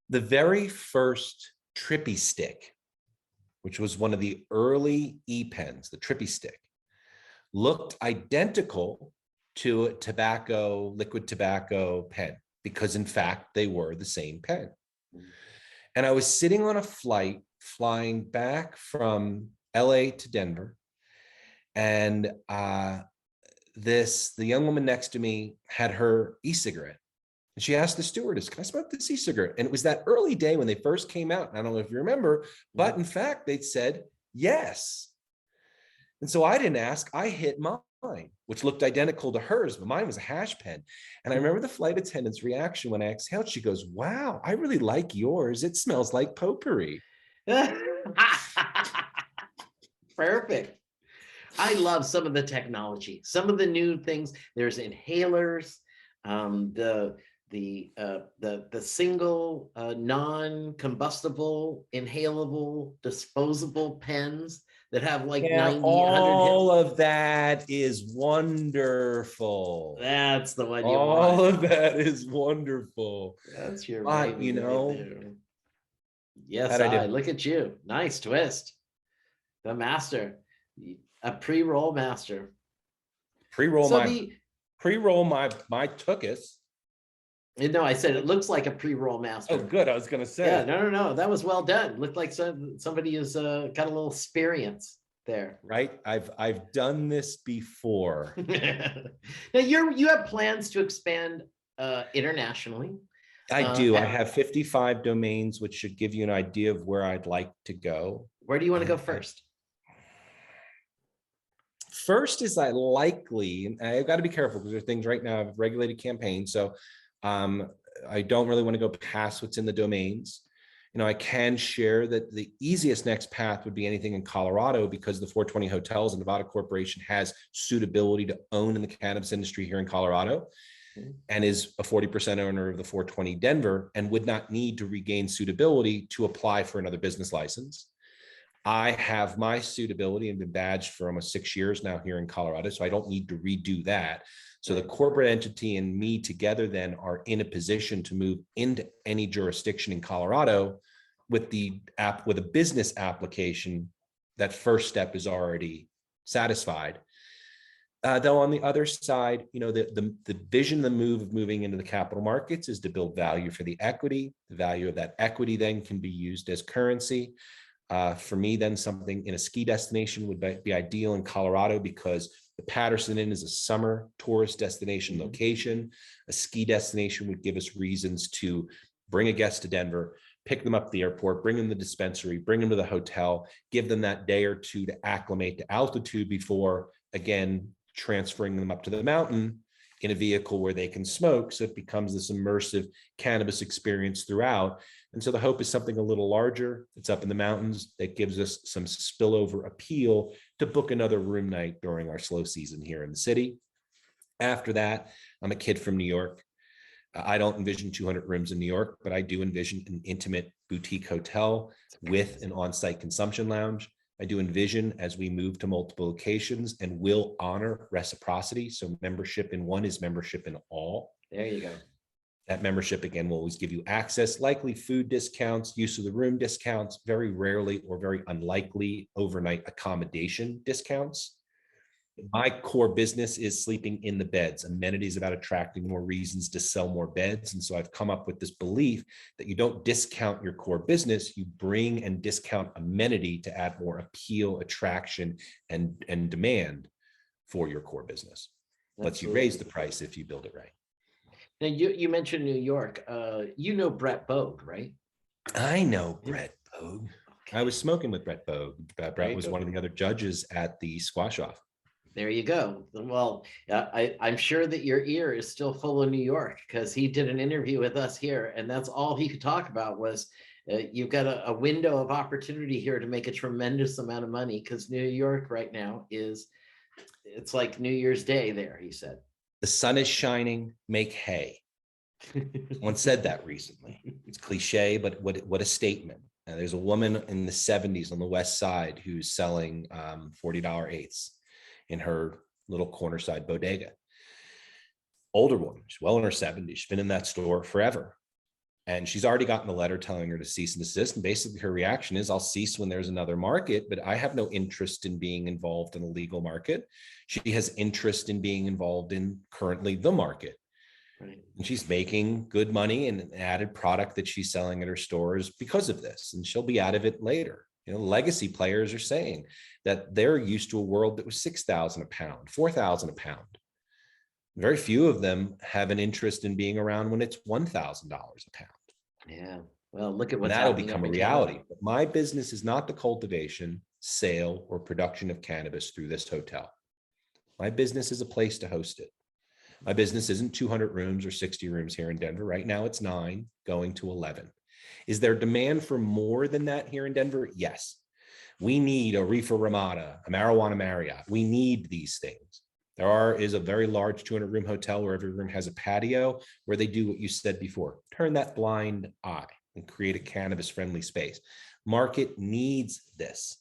The very first trippy stick, which was one of the early e-pens, the trippy stick, looked identical to a liquid tobacco pen, because in fact, they were the same pen. And I was sitting on a flight flying back from LA to Denver. And the young woman next to me had her e-cigarette. And she asked the stewardess, "Can I smoke this e-cigarette?" And it was that early day when they first came out. And I don't know if you remember, but in fact, they'd said yes. And so I didn't ask, I hit mine, which looked identical to hers, but mine was a hash pen. And I remember the flight attendant's reaction when I exhaled. She goes, "Wow, I really like yours. It smells like potpourri." Perfect. I love some of the technology, some of the new things. There's inhalers, the single non-combustible, inhalable, disposable pens that have like Yeah, 90, 100 hits. all of that is wonderful. That's the one you All want. of that is wonderful. That's your But, baby you know, right there. Yes, how'd I do? look at you. Nice twist. The master, a pre-roll master. Pre-roll So my tuchus. No, I said it looks like a pre-roll master. Oh, good. I was gonna say. Yeah, no. That was well done. Looked like somebody has got a little experience there. Right. I've done this before. Now you have plans to expand internationally. I do. I have 55 domains, which should give you an idea of where I'd like to go. Where do you want to go first? First is I've got to be careful because there are things right now. I have a regulated campaign, so I don't really want to go past what's in the domains. You know, I can share that the easiest next path would be anything in Colorado because the 420 Hotels and Nevada Corporation has suitability to own in the cannabis industry here in Colorado and is a 40% owner of the 420 Denver and would not need to regain suitability to apply for another business license. I have my suitability and been badged for almost 6 years now here in Colorado, so I don't need to redo that. So the corporate entity and me together then are in a position to move into any jurisdiction in Colorado with a business application. That first step is already satisfied. Though on the other side, you know, the vision, the move of moving into the capital markets is to build value for the equity. The value of that equity then can be used as currency. For me, then something in a ski destination would be ideal in Colorado because the Patterson Inn is a summer tourist destination location. A ski destination would give us reasons to bring a guest to Denver, pick them up at the airport, bring them to the dispensary, bring them to the hotel, give them that day or two to acclimate to altitude before, again, transferring them up to the mountain in a vehicle where they can smoke. So it becomes this immersive cannabis experience throughout. And so the hope is something a little larger. It's up in the mountains that gives us some spillover appeal to book another room night during our slow season here in the city. After that, I'm a kid from New York. I don't envision 200 rooms in New York, but I do envision an intimate boutique hotel with an on-site consumption lounge. I do envision as we move to multiple locations and will honor reciprocity. So membership in one is membership in all. There you go. That membership, again, will always give you access, likely food discounts, use of the room discounts, very rarely or very unlikely overnight accommodation discounts. My core business is sleeping in the beds. Amenities about attracting more reasons to sell more beds. And so I've come up with this belief that you don't discount your core business, you bring and discount amenity to add more appeal, attraction, and demand for your core business. Lets you raise the price if you build it right. Now you mentioned New York. You know Brett Bogue, right? I know Brett Bogue. Okay. I was smoking with Brett Bogue. Brett was one of the other judges at the squash off. There you go. Well, I'm sure that your ear is still full of New York because he did an interview with us here, and that's all he could talk about was you've got a window of opportunity here to make a tremendous amount of money because New York right now it's like New Year's Day there, he said. The sun is shining, make hay. Someone said that recently. It's cliche, but what a statement. And there's a woman in the 70s on the West Side who's selling $40 eighths in her little cornerside bodega. Older woman, she's well in her 70s. She's been in that store forever. And she's already gotten a letter telling her to cease and desist. And basically her reaction is, I'll cease when there's another market, but I have no interest in being involved in a legal market. She has interest in being involved in currently the market. Right. And she's making good money and an added product that she's selling at her stores because of this. And she'll be out of it later. You know, legacy players are saying that they're used to a world that was $6,000 a pound, $4,000 a pound. Very few of them have an interest in being around when it's $1,000 a pound. Yeah. Well, look at what's that'll happening become a reality. But my business is not the cultivation, sale, or production of cannabis through this hotel. My business is a place to host it. My business isn't 200 rooms or 60 rooms here in Denver. Right now it's 9, going to 11. Is there demand for more than that here in Denver? Yes. We need a reefer Ramada, a marijuana Marriott. We need these things. There is a very large 200-room hotel where every room has a patio where they do what you said before. Turn that blind eye and create a cannabis-friendly space. Market needs this.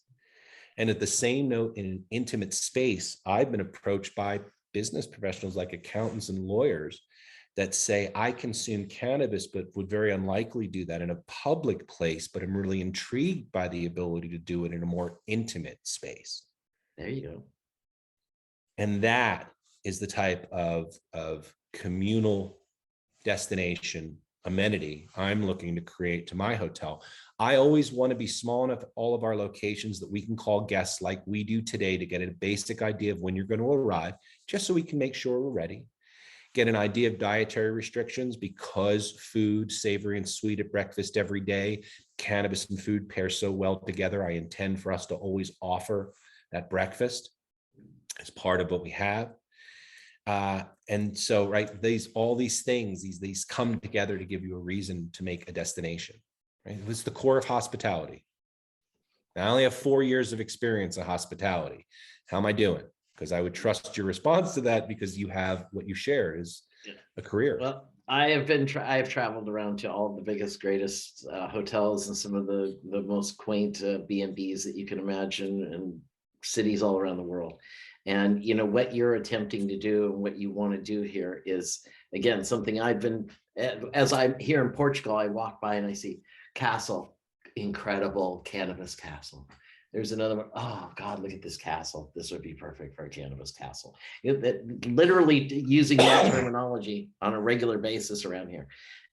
And at the same note, in an intimate space, I've been approached by business professionals like accountants and lawyers that say, I consume cannabis, but would very unlikely do that in a public place, but I'm really intrigued by the ability to do it in a more intimate space. There you go. And that is the type of communal destination amenity I'm looking to create to my hotel. I always want to be small enough at all of our locations that we can call guests like we do today to get a basic idea of when you're going to arrive, just so we can make sure we're ready. Get an idea of dietary restrictions, because food, savory and sweet at breakfast every day, cannabis and food pair so well together. I intend for us to always offer that breakfast as part of what we have. And so, right, all these things, these come together to give you a reason to make a destination, right? It was the core of hospitality. Now, I only have 4 years of experience in hospitality. How am I doing? Because I would trust your response to that, because you have what you share is a career. Well, I have traveled around to all the biggest, greatest hotels and some of the most quaint B&Bs that you can imagine, and cities all around the world. And you know what you're attempting to do and what you want to do here is, again, something I've been, as I'm here in Portugal, I walk by and I see castle, incredible cannabis castle. There's another one. Oh God, look at this castle. This would be perfect for a cannabis castle. Literally using that terminology on a regular basis around here.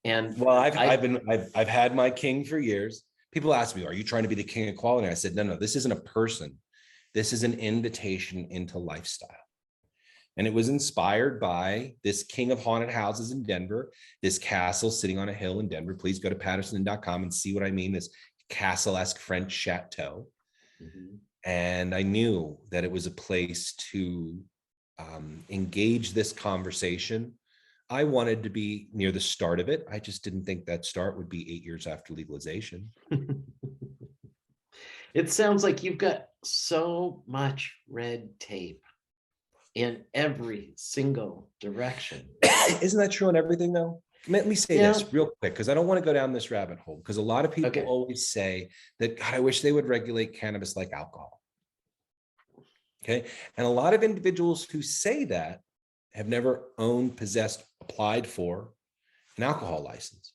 And well, I've had my king for years. People ask me, are you trying to be the king of quality? I said, no, this isn't a person. This is an invitation into lifestyle. And it was inspired by this king of haunted houses in Denver, this castle sitting on a hill in Denver. Please go to patterson.com and see what I mean, this castle-esque French chateau. Mm-hmm. And I knew that it was a place to engage this conversation. I wanted to be near the start of it. I just didn't think that start would be 8 years after legalization. It sounds like you've got so much red tape in every single direction. Isn't that true on everything, though? Let me say this real quick, because I don't want to go down this rabbit hole, because a lot of people always say that, God, I wish they would regulate cannabis like alcohol. Okay. And a lot of individuals who say that have never owned, possessed, applied for an alcohol license.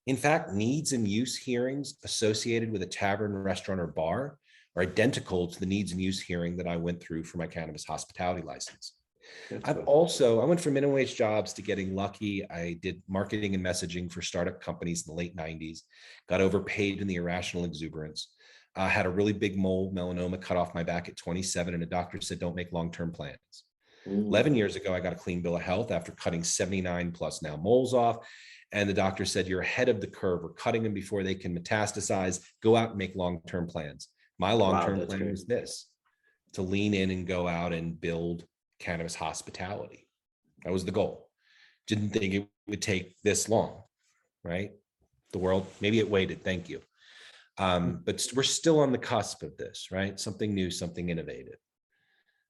In fact, needs and use hearings associated with a tavern, restaurant, or bar are identical to the needs and use hearing that I went through for my cannabis hospitality license. I went from minimum wage jobs to getting lucky. I did marketing and messaging for startup companies in the late 90s, got overpaid in the irrational exuberance, had a really big mole melanoma cut off my back at 27, and a doctor said, don't make long-term plans. 11 years ago, I got a clean bill of health after cutting 79 plus now moles off. And the doctor said, you're ahead of the curve. We're cutting them before they can metastasize. Go out and make long-term plans. My long-term plan was this, to lean in and go out and build cannabis hospitality. That was the goal. Didn't think it would take this long, right? The world, maybe it waited, thank you. But we're still on the cusp of this, right? Something new, something innovative.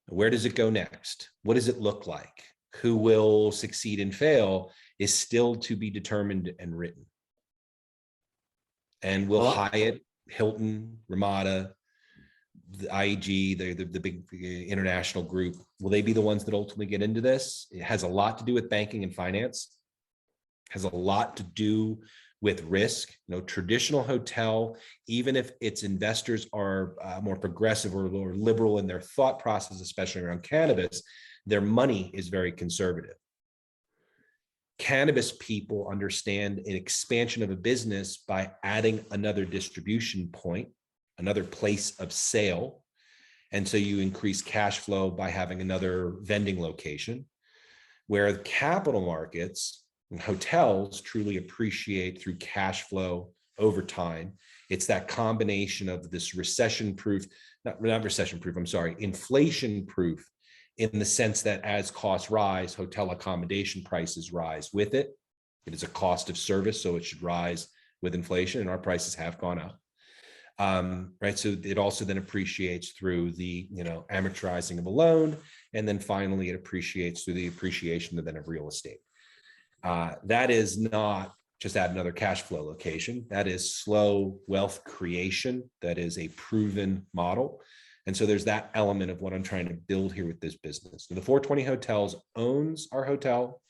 Where does it go next? What does it look like? Who will succeed and fail is still to be determined and written. And will Hyatt, Hilton, Ramada, the IEG, the big international group, will they be the ones that ultimately get into this? It has a lot to do with banking and finance, has a lot to do with risk. You know, traditional hotel, even if its investors are more progressive or liberal in their thought process, especially around cannabis, their money is very conservative. Cannabis people understand an expansion of a business by adding another distribution point, another place of sale. And so you increase cash flow by having another vending location, where the capital markets and hotels truly appreciate through cash flow over time. It's that combination of this recession-proof, not recession-proof, I'm sorry, inflation-proof, in the sense that as costs rise, hotel accommodation prices rise with it. It is a cost of service, so it should rise with inflation, and our prices have gone up. Right. So it also then appreciates through the, amortizing of a loan. And then finally, it appreciates through the appreciation of then of real estate. That is not just add another cash flow location. That is slow wealth creation. That is a proven model. And so there's that element of what I'm trying to build here with this business. And the 420 Hotels owns our hotel,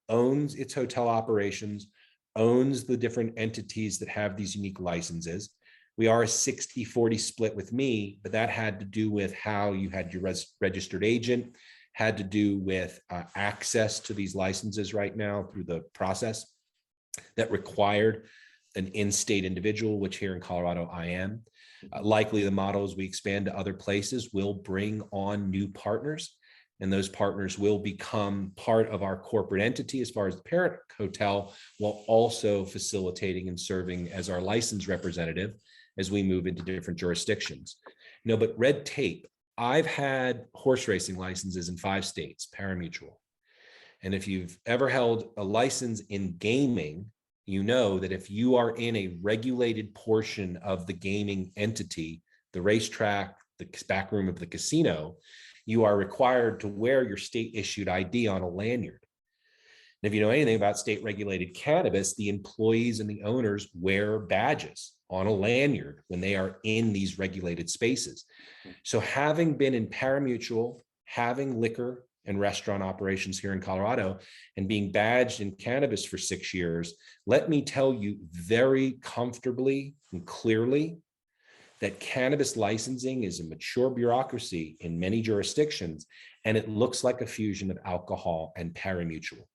owns its hotel operations, owns the different entities that have these unique licenses. We are a 60-40 split with me, but that had to do with how you had your registered agent, had to do with access to these licenses right now through the process that required an in-state individual, which here in Colorado I am. Likely the model as we expand to other places will bring on new partners, and those partners will become part of our corporate entity as far as the parent hotel, while also facilitating and serving as our license representative as we move into different jurisdictions. But red tape, I've had horse racing licenses in 5 states, pari-mutuel. And if you've ever held a license in gaming, you know that if you are in a regulated portion of the gaming entity, the racetrack, the back room of the casino, you are required to wear your state issued ID on a lanyard. And if you know anything about state regulated cannabis, the employees and the owners wear badges on a lanyard when they are in these regulated spaces. So having been in pari-mutuel, having liquor and restaurant operations here in Colorado, and being badged in cannabis for 6 years, let me tell you very comfortably and clearly that cannabis licensing is a mature bureaucracy in many jurisdictions, and it looks like a fusion of alcohol and pari-mutuel.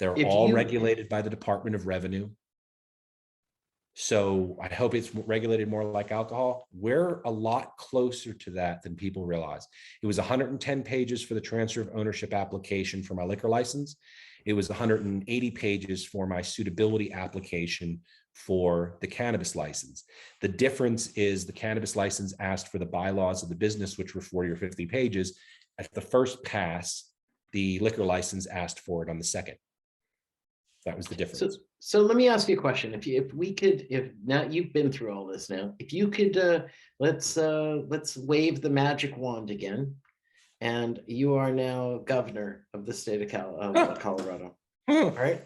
They're all regulated by the Department of Revenue. So I hope it's regulated more like alcohol. We're a lot closer to that than people realize. It was 110 pages for the transfer of ownership application for my liquor license. It was 180 pages for my suitability application for the cannabis license. The difference is the cannabis license asked for the bylaws of the business, which were 40 or 50 pages. At the first pass, the liquor license asked for it on the second. That was the difference. So let me ask you a question. If now you've been through all this now, if you could, let's wave the magic wand again, and you are now governor of the state of Colorado. All right.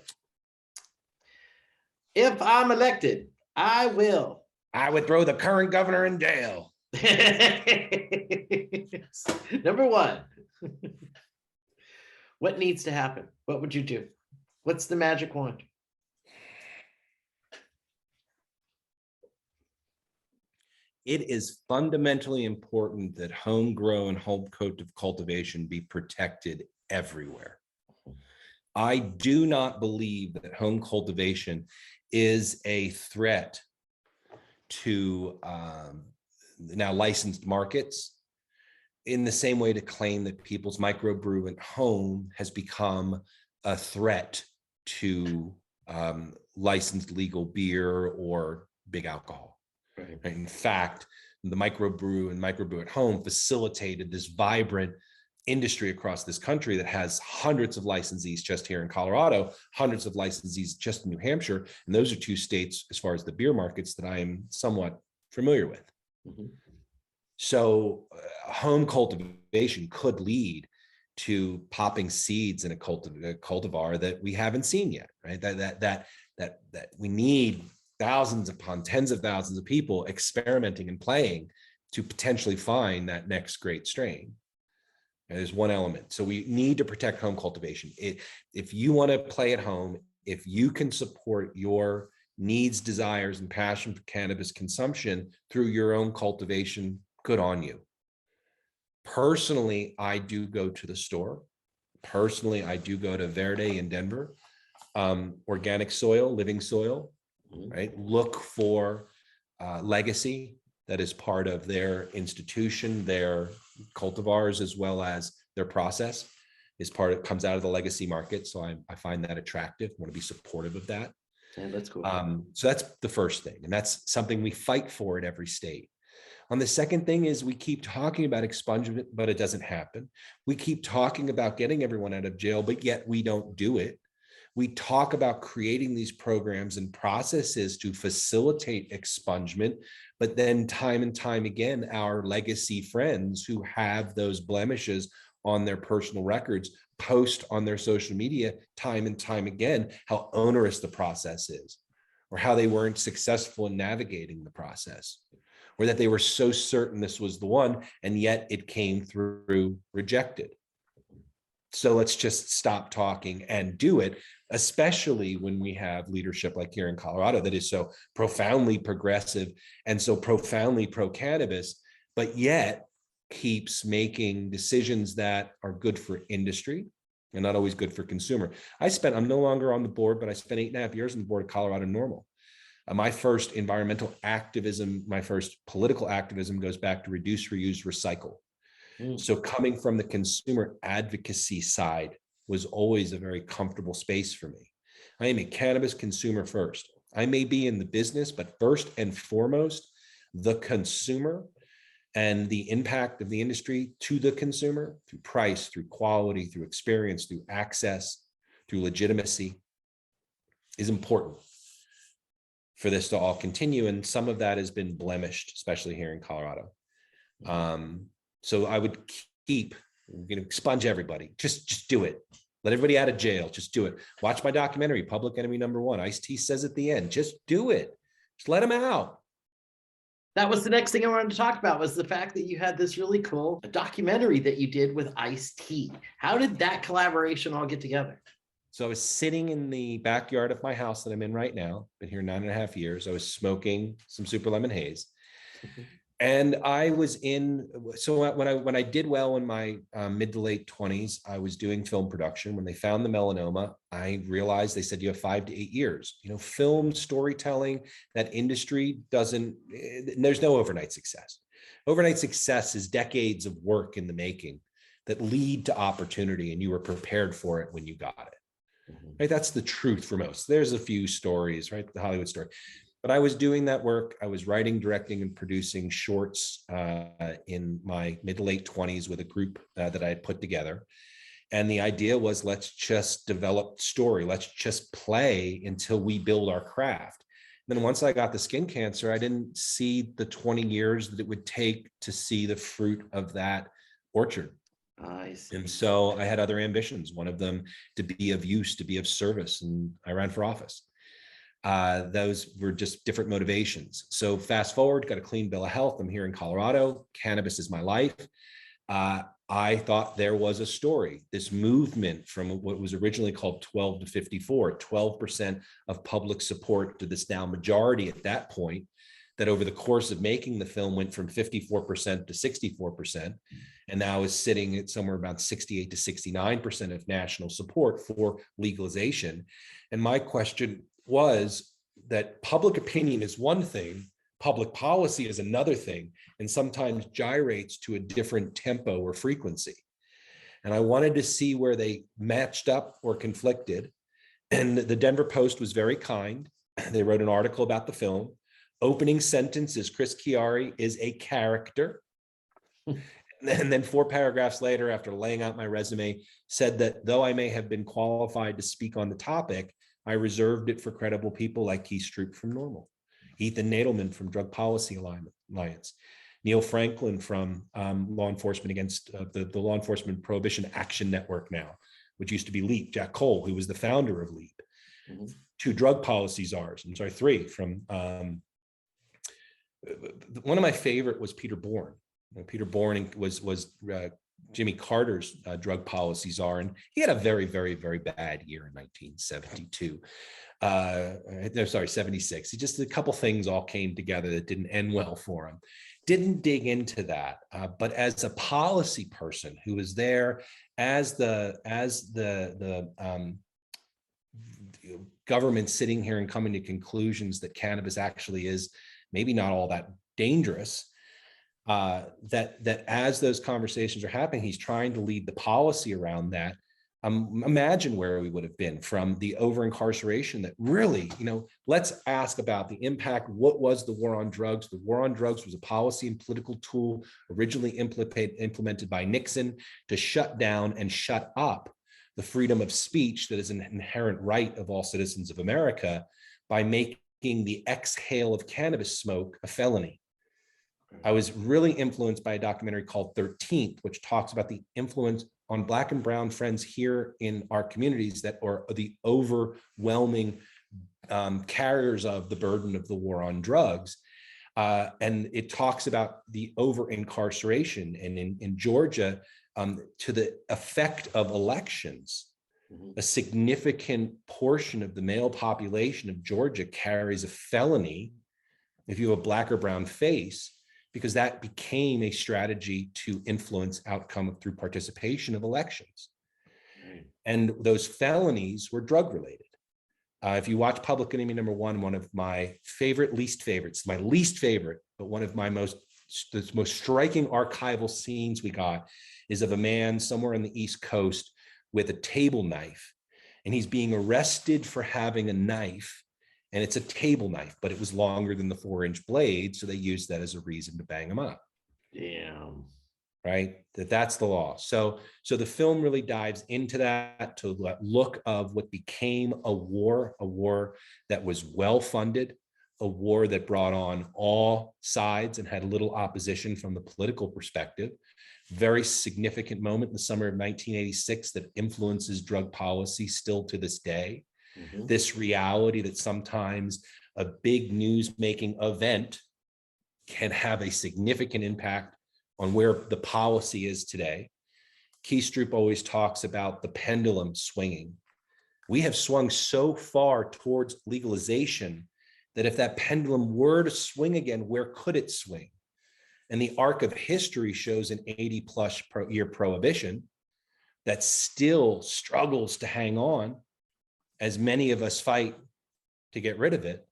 If I'm elected, I would throw the current governor in jail. Number one, what needs to happen? What would you do? What's the magic wand? It is fundamentally important that homegrown, home cultivation be protected everywhere. I do not believe that home cultivation is a threat to now licensed markets, in the same way to claim that people's microbrew at home has become a threat to licensed legal beer or big alcohol. Right. In fact, the microbrew and microbrew at home facilitated this vibrant industry across this country that has hundreds of licensees just here in Colorado, hundreds of licensees just in New Hampshire. And those are 2 states, as far as the beer markets, that I am somewhat familiar with. Mm-hmm. So home cultivation could lead to popping seeds in a cultivar that we haven't seen yet, right? That we need thousands upon tens of thousands of people experimenting and playing to potentially find that next great strain. And there's one element. So we need to protect home cultivation. If you want to play at home, if you can support your needs, desires, and passion for cannabis consumption through your own cultivation, good on you. Personally, I do go to the store. Personally, I do go to Verde in Denver, organic soil, living soil, right? Look for legacy that is part of their institution, their cultivars, as well as their process comes out of the legacy market. So I find that attractive. I want to be supportive of that. Yeah, that's cool. So that's the first thing. And that's something we fight for at every state. On the second thing is we keep talking about expungement, but it doesn't happen. We keep talking about getting everyone out of jail, but yet we don't do it. We talk about creating these programs and processes to facilitate expungement, but then time and time again, our legacy friends who have those blemishes on their personal records post on their social media time and time again how onerous the process is, or how they weren't successful in navigating the process, or that they were so certain this was the one and yet it came through rejected. So let's just stop talking and do it, especially when we have leadership like here in Colorado that is so profoundly progressive and so profoundly pro-cannabis, but yet keeps making decisions that are good for industry and not always good for consumer. I'm no longer on the board, but I spent 8.5 years on the board of Colorado Normal. My first environmental activism, my first political activism goes back to reduce, reuse, recycle. So coming from the consumer advocacy side was always a very comfortable space for me. I am a cannabis consumer first. I may be in the business, but first and foremost, the consumer and the impact of the industry to the consumer through price, through quality, through experience, through access, through legitimacy is important for this to all continue. And some of that has been blemished, especially here in Colorado. So I would keep, expunge everybody. Just do it. Let everybody out of jail. Just do it. Watch my documentary, Public Enemy #1. Ice-T says at the end, just do it. Just let them out. That was the next thing I wanted to talk about, was the fact that you had this really cool documentary that you did with Ice-T. How did that collaboration all get together? So I was sitting in the backyard of my house that I'm in right now, been here 9.5 years. I was smoking some Super Lemon Haze. And I was when I did well in my mid to late 20s, I was doing film production. When they found the melanoma, I realized, they said, you have 5 to 8 years. Film storytelling, that industry there's no overnight success. Overnight success is decades of work in the making that lead to opportunity, and you were prepared for it when you got it. Right? That's the truth for most. There's a few stories, right? The Hollywood story. But I was doing that work. I was writing, directing, and producing shorts in my mid to late 20s with a group that I had put together. And the idea was, let's just develop story. Let's just play until we build our craft. And then once I got the skin cancer, I didn't see the 20 years that it would take to see the fruit of that orchard. I see. And so I had other ambitions, one of them to be of use, to be of service, and I ran for office. Those were just different motivations. So fast forward, got a clean bill of health. I'm here in Colorado. Cannabis is my life. I thought there was a story, this movement from what was originally called 12 to 54, 12% of public support to this now majority at that point, that over the course of making the film went from 54% to 64%, and now is sitting at somewhere about 68 to 69% of national support for legalization. And my question was that public opinion is one thing, public policy is another thing, and sometimes gyrates to a different tempo or frequency. And I wanted to see where they matched up or conflicted. And the Denver Post was very kind. They wrote an article about the film. Opening sentence is, Chris Chiari is a character. And then 4 paragraphs later, after laying out my resume, said that though I may have been qualified to speak on the topic, I reserved it for credible people like Keith Stroop from Normal, Ethan Nadelman from Drug Policy Alliance, Neil Franklin from Law Enforcement Against the Law Enforcement Prohibition Action Network now, which used to be LEAP, Jack Cole, who was the founder of LEAP, 2 drug policy czars, 3 from, one of my favorite was Peter Bourne. Peter Bourne was Jimmy Carter's drug policy czar, and he had a very, very, very bad year in 1972. No, sorry, 76. He just, a couple things all came together that didn't end well for him. Didn't dig into that, but as a policy person who was there as the government sitting here and coming to conclusions that cannabis actually is maybe not all that dangerous, that as those conversations are happening, he's trying to lead the policy around that. Imagine where we would have been from the over incarceration that really, let's ask about the impact. What was the war on drugs? The war on drugs was a policy and political tool originally implemented by Nixon to shut down and shut up the freedom of speech that is an inherent right of all citizens of America by making the exhale of cannabis smoke a felony. I was really influenced by a documentary called 13th, which talks about the influence on Black and brown friends here in our communities that are the overwhelming carriers of the burden of the war on drugs. And it talks about the over incarceration, and in Georgia, to the effect of elections. A significant portion of the male population of Georgia carries a felony if you have a Black or brown face, because that became a strategy to influence outcome through participation of elections. And those felonies were drug related. If you watch Public Enemy #1, one of my least favorites, my least favorite, but one of my most striking archival scenes we got is of a man somewhere on the East Coast with a table knife, and he's being arrested for having a knife, and it's a table knife, but it was longer than the 4-inch blade, so they used that as a reason to bang him up. Damn. Right? That's the law. So the film really dives into that, to look of what became a war that was well funded, a war that brought on all sides and had little opposition from the political perspective. Very significant moment in the summer of 1986 that influences drug policy still to this day. This reality that sometimes a big news-making event can have a significant impact on where the policy is today. Keystroop always talks about the pendulum swinging. We have swung so far towards legalization that if that pendulum were to swing again, where could it swing? And the arc of history shows an 80+ year prohibition that still struggles to hang on, as many of us fight to get rid of it.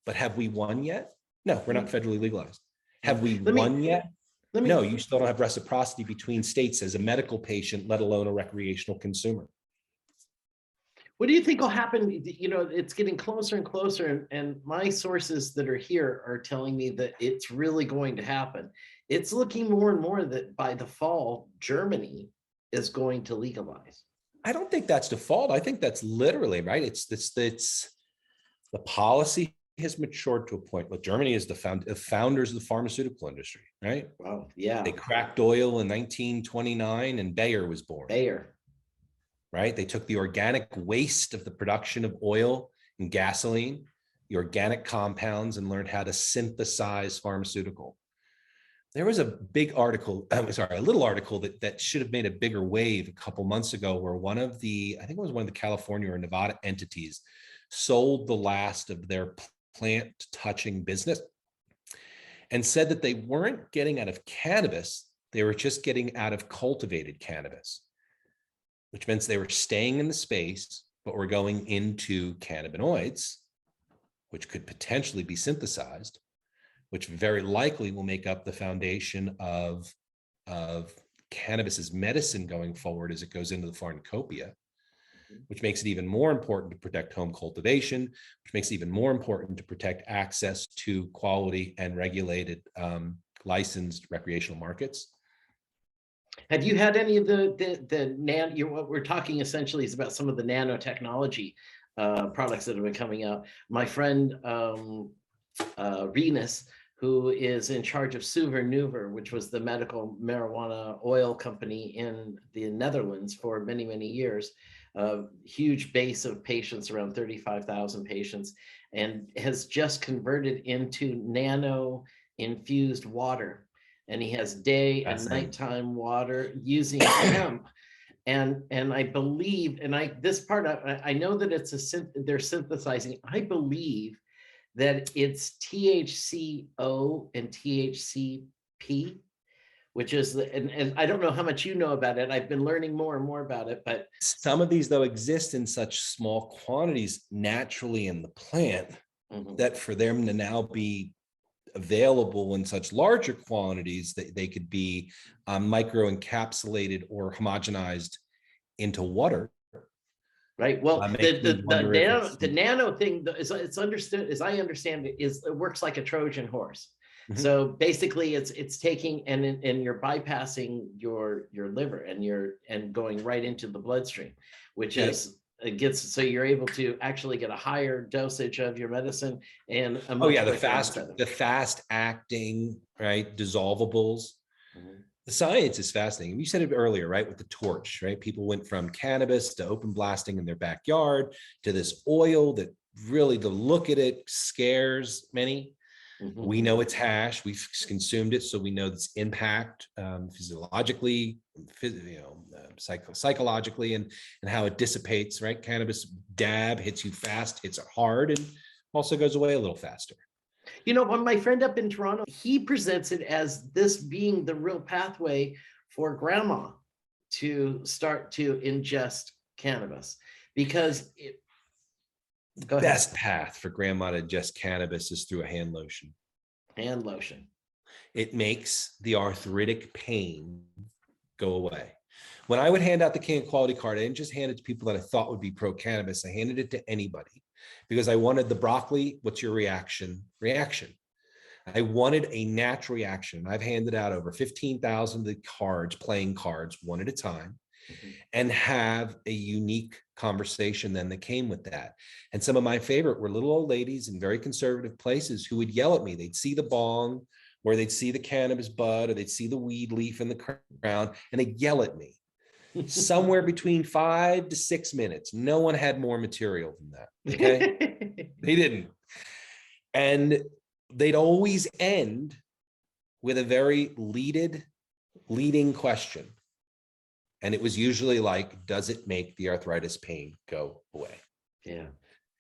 But have we won yet? No, we're not federally legalized. Have we won yet? No, you still don't have reciprocity between states as a medical patient, let alone a recreational consumer. What do you think will happen? You know, it's getting closer and closer, and my sources that are here are telling me that it's really going to happen. It's looking more and more that by the fall, Germany is going to legalize. I don't think that's default. I think that's literally right. It's the policy has matured to a point. Look, Germany is the founders of the pharmaceutical industry, right? Wow, yeah. They cracked oil in 1929, and Bayer was born. Bayer. Right? They took the organic waste of the production of oil and gasoline, the organic compounds, and learned how to synthesize pharmaceutical. There was a big article, a little article that should have made a bigger wave a couple months ago, where I think it was one of the California or Nevada entities sold the last of their plant touching business and said that they weren't getting out of cannabis, they were just getting out of cultivated cannabis, which means they were staying in the space, but were going into cannabinoids, which could potentially be synthesized, which very likely will make up the foundation of cannabis as medicine going forward as it goes into the pharmacopoeia, which makes it even more important to protect home cultivation, which makes it even more important to protect access to quality and regulated licensed recreational markets. Have you had any of what we're talking essentially is about some of the nanotechnology products that have been coming out. My friend Renus, who is in charge of Suver Nuver, which was the medical marijuana oil company in the Netherlands for many, many years, a huge base of patients, around 35,000 patients, and has just converted into nano infused water. And he has day and nighttime water using hemp. And I believe, this part, I know that they're synthesizing. I believe that it's THCO and THCP, which is and I don't know how much you know about it. I've been learning more and more about it, but some of these though exist in such small quantities naturally in the plant that for them to now be available in such larger quantities that they could be micro encapsulated or homogenized into water. Right. Well, the nano thing, it's understood, as I understand it, it works like a Trojan horse. So basically it's taking and you're bypassing your liver and going right into the bloodstream, which is it gets so you're able to actually get a higher dosage of your medicine and a much quicker onset. the fast acting, right, dissolvables. The science is fascinating. You said it earlier, right, with the torch, right? People went from cannabis to open blasting in their backyard to this oil that really, the look at it scares many. We know it's hash. We've consumed it, so we know its impact physiologically, psychologically, and how it dissipates. Right, cannabis dab hits you fast, hits hard, and also goes away a little faster. You know, my friend up in Toronto, he presents it as this being the real pathway for grandma to start to ingest cannabis because it. The best path for grandma to ingest cannabis is through a hand lotion. Hand lotion. It makes the arthritic pain go away. When I would hand out the King Quality card, I didn't just hand it to people that I thought would be pro-cannabis. I handed it to anybody because I wanted the broccoli, what's your reaction? I wanted a natural reaction. I've handed out over 15,000 of the cards, playing cards, one at a time, and have a unique conversation then that came with that. And some of my favorite were little old ladies in very conservative places who would yell at me. They'd see the bong, or they'd see the cannabis bud, or they'd see the weed leaf in the ground, and they'd yell at me. Somewhere between 5 to 6 minutes. No one had more material than that. Okay. They didn't. And they'd always end with a very leading question. And it was usually like, does it make the arthritis pain go away? Yeah.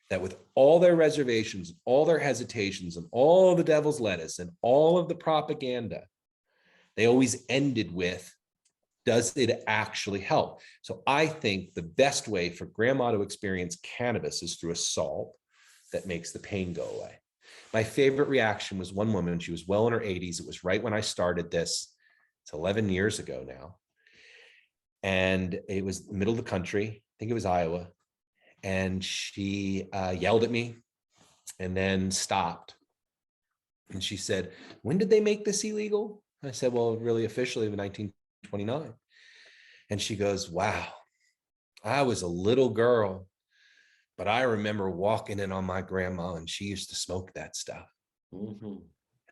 That with all their reservations, all their hesitations, and all the devil's lettuce and all of the propaganda, they always ended with, does it actually help? So I think the best way for grandma to experience cannabis is through a salt that makes the pain go away. My favorite reaction was one woman, she was well in her 80s. It was right when I started this. It's 11 years ago now. And it was the middle of the country. I think it was Iowa. And she yelled at me and then stopped. And she said, when did they make this illegal? I said, well, really officially in 1929. And she goes, wow, I was a little girl, but I remember walking in on my grandma and she used to smoke that stuff. And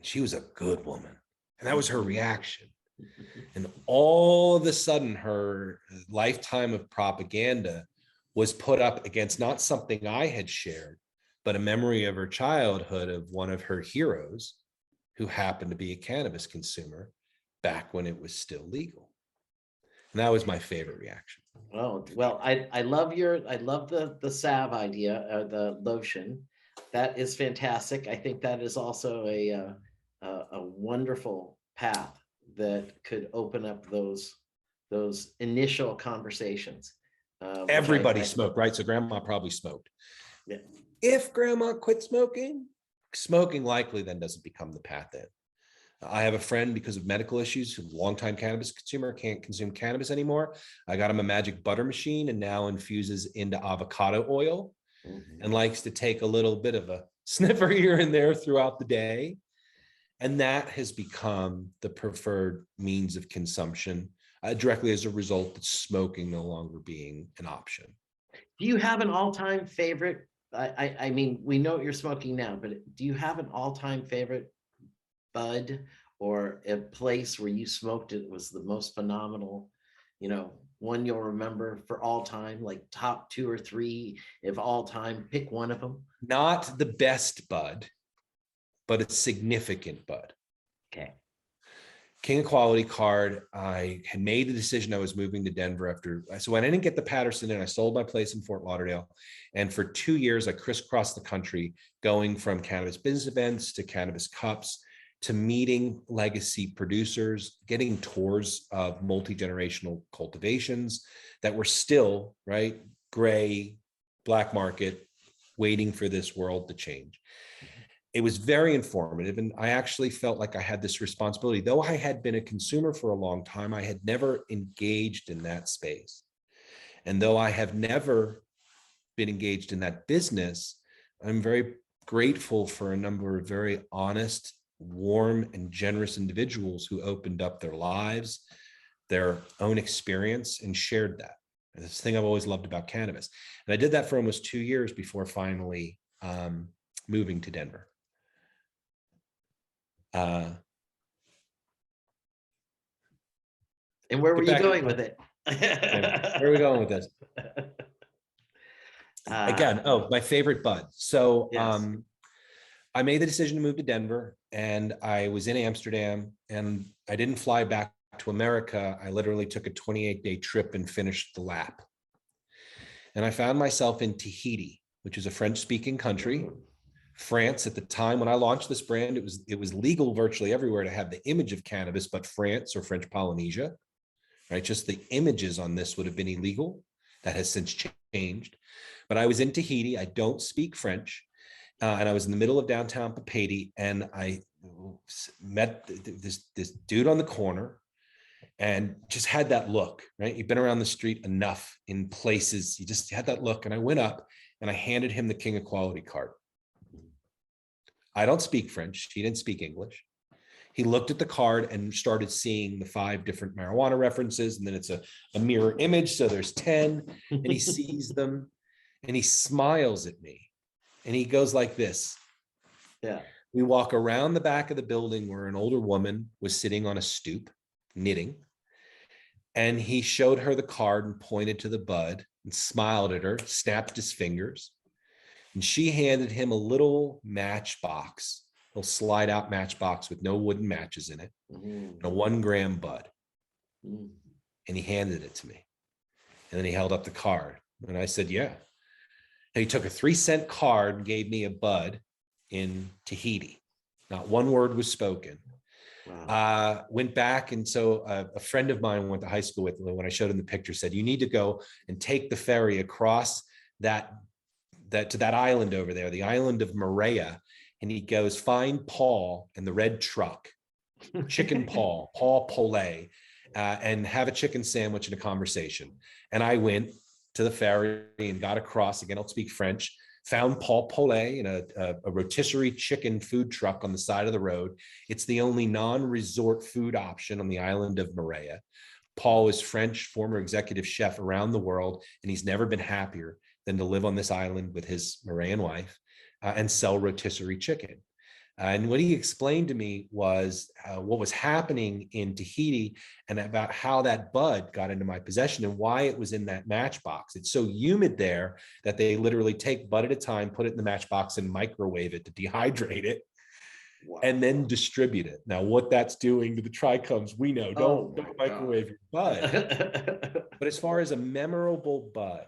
she was a good woman. And that was her reaction. And all of a sudden, her lifetime of propaganda was put up against not something I had shared, but a memory of her childhood of one of her heroes who happened to be a cannabis consumer back when it was still legal. And that was my favorite reaction. Oh, well, I love the salve idea, the lotion. That is fantastic. I think that is also a wonderful path that could open up those initial conversations. Everybody smoked, right? So grandma probably smoked. Yeah. If grandma quit smoking, smoking likely then doesn't become the path in. I have a friend because of medical issues, who's a longtime cannabis consumer, can't consume cannabis anymore. I got him a magic butter machine and now infuses into avocado oil and likes to take a little bit of a sniffer here and there throughout the day. And that has become the preferred means of consumption directly as a result of smoking no longer being an option. Do you have an all-time favorite? I mean, we know what you're smoking now, but do you have an all-time favorite bud or a place where you smoked it was the most phenomenal, one you'll remember for all time, like top 2 or 3 of all time? Pick one of them. Not the best bud, but a significant bud. Okay. King Quality card. I had made the decision I was moving to Denver so I didn't get the Patterson in. I sold my place in Fort Lauderdale. And for 2 years, I crisscrossed the country, going from cannabis business events to cannabis cups, to meeting legacy producers, getting tours of multi-generational cultivations that were still, right, gray, black market, waiting for this world to change. It was very informative. And I actually felt like I had this responsibility. Though I had been a consumer for a long time, I had never engaged in that space. And though I have never been engaged in that business, I'm very grateful for a number of very honest warm and generous individuals who opened up their lives, their own experience, and shared that. And this thing I've always loved about cannabis. And I did that for almost 2 years before finally moving to Denver. And where were you going with it? Where are we going with this? Again, my favorite bud. So yes. I made the decision to move to Denver, and I was in Amsterdam, and I didn't fly back to America. I literally took a 28-day trip and finished the lap. And I found myself in Tahiti, which is a French-speaking country. France, at the time when I launched this brand, it was legal virtually everywhere to have the image of cannabis, but France or French Polynesia, right? Just the images on this would have been illegal. That has since changed. But I was in Tahiti. I don't speak French. And I was in the middle of downtown Papeete, and I met this dude on the corner and just had that look, right? You've been around the street enough in places. You just had that look. And I went up and I handed him the King of Quality card. I don't speak French. He didn't speak English. He looked at the card and started seeing the 5 different marijuana references. And then it's a mirror image. So there's 10, and he sees them and he smiles at me. And he goes like this. Yeah. We walk around the back of the building where an older woman was sitting on a stoop knitting. And he showed her the card and pointed to the bud and smiled at her, snapped his fingers. And she handed him a little matchbox, a little slide out matchbox with no wooden matches in it, and a 1 gram bud. And he handed it to me. And then he held up the card. And I said, yeah. And he took a 3-cent card and gave me a bud in Tahiti. Not one word was spoken. Wow. Went back. And so a friend of mine went to high school with me, when I showed him the picture, said, you need to go and take the ferry across that to that island over there, the island of Maria. And he goes, find Paul and the red truck, chicken Paul Pole, and have a chicken sandwich and a conversation. And I went to the ferry and got across. Again, I don't speak French. Found Paul Pole in a rotisserie chicken food truck on the side of the road. It's the only non-resort food option on the island of Maria. Paul is French, former executive chef around the world, and he's never been happier than to live on this island with his Marian wife and sell rotisserie chicken. And what he explained to me was what was happening in Tahiti and about how that bud got into my possession and why it was in that matchbox. It's so humid there that they literally take bud at a time, put it in the matchbox and microwave it to dehydrate it. Wow. And then distribute it. Now, what that's doing to the trichomes, we know, don't microwave your bud. But as far as a memorable bud,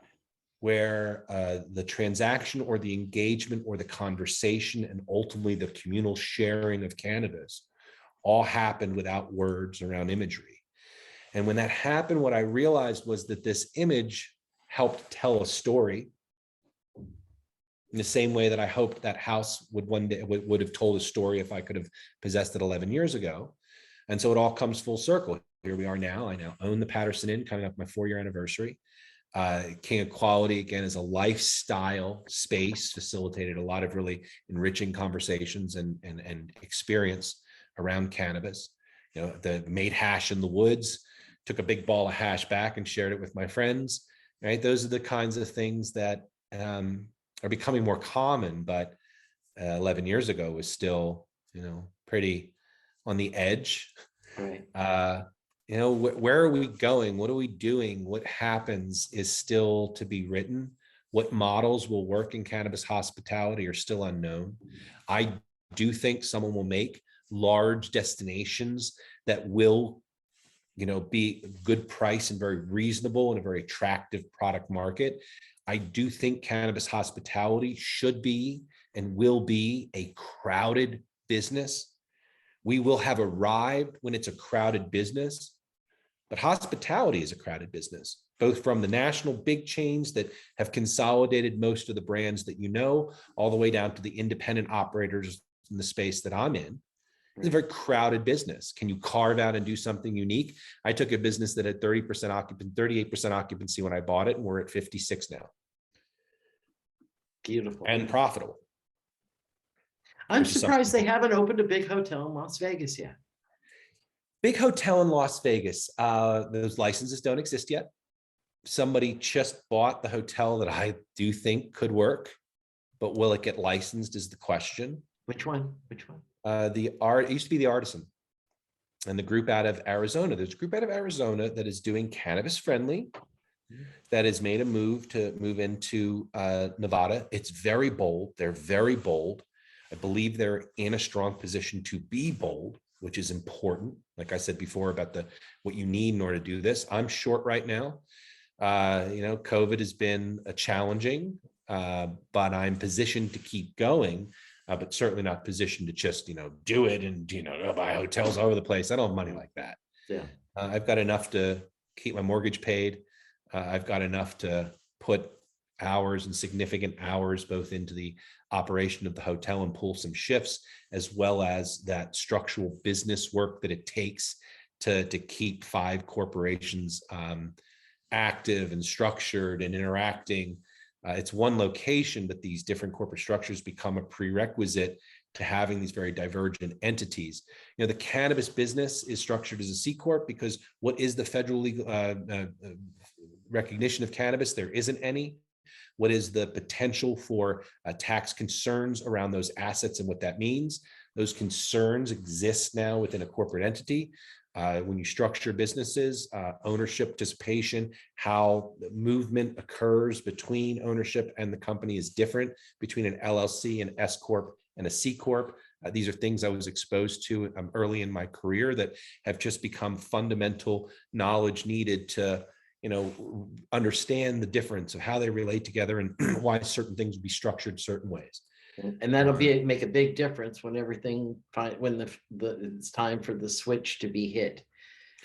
where the transaction or the engagement or the conversation and ultimately the communal sharing of cannabis all happened without words around imagery. And when that happened, what I realized was that this image helped tell a story in the same way that I hoped that house would one day would have told a story if I could have possessed it 11 years ago. And so it all comes full circle. Here we are now. I now own the Patterson Inn, coming up my 4-year anniversary. King of Quality, again, is a lifestyle space, facilitated a lot of really enriching conversations and experience around cannabis. You know, the made hash in the woods, took a big ball of hash back and shared it with my friends, right? Those are the kinds of things that are becoming more common, but 11 years ago was still, you know, pretty on the edge. Right. You know, where are we going? What are we doing? What happens is still to be written. What models will work in cannabis hospitality are still unknown. I do think someone will make large destinations that will, you know, be good price and very reasonable and a very attractive product market. I do think cannabis hospitality should be and will be a crowded business. We will have arrived when it's a crowded business. But hospitality is a crowded business, both from the national big chains that have consolidated most of the brands that you know, all the way down to the independent operators in the space that I'm in. It's a very crowded business. Can you carve out and do something unique? I took a business that had 30% occupancy, 38% occupancy when I bought it, and we're at 56 now. Beautiful. And profitable. I'm which is surprised something- they haven't opened a big hotel in Las Vegas yet. Big hotel in Las Vegas. Those licenses don't exist yet. Somebody just bought the hotel that I do think could work, but will it get licensed is the question. Which one? Which one? It used to be the Artisan, and the group out of Arizona. There's a group out of Arizona that is doing cannabis friendly, that has made a move into Nevada. It's very bold. They're very bold. I believe they're in a strong position to be bold, which is important. Like I said before about what you need in order to do this. I'm short right now. COVID has been challenging, but I'm positioned to keep going, but certainly not positioned to just, do it and, buy hotels all over the place. I don't have money like that. Yeah. I've got enough to keep my mortgage paid. I've got enough to put hours and significant hours both into the operation of the hotel and pull some shifts, as well as that structural business work that it takes to keep 5 corporations active and structured and interacting. It's one location, but these different corporate structures become a prerequisite to having these very divergent entities. The cannabis business is structured as a C corp because what is the federal legal recognition of cannabis? There isn't any. What is the potential for tax concerns around those assets and what that means? Those concerns exist now within a corporate entity. When you structure businesses, ownership participation, how the movement occurs between ownership and the company is different between an LLC, an S Corp, and a C Corp. These are things I was exposed to early in my career that have just become fundamental knowledge needed to understand the difference of how they relate together and why certain things would be structured certain ways. And that'll make a big difference when it's time for the switch to be hit.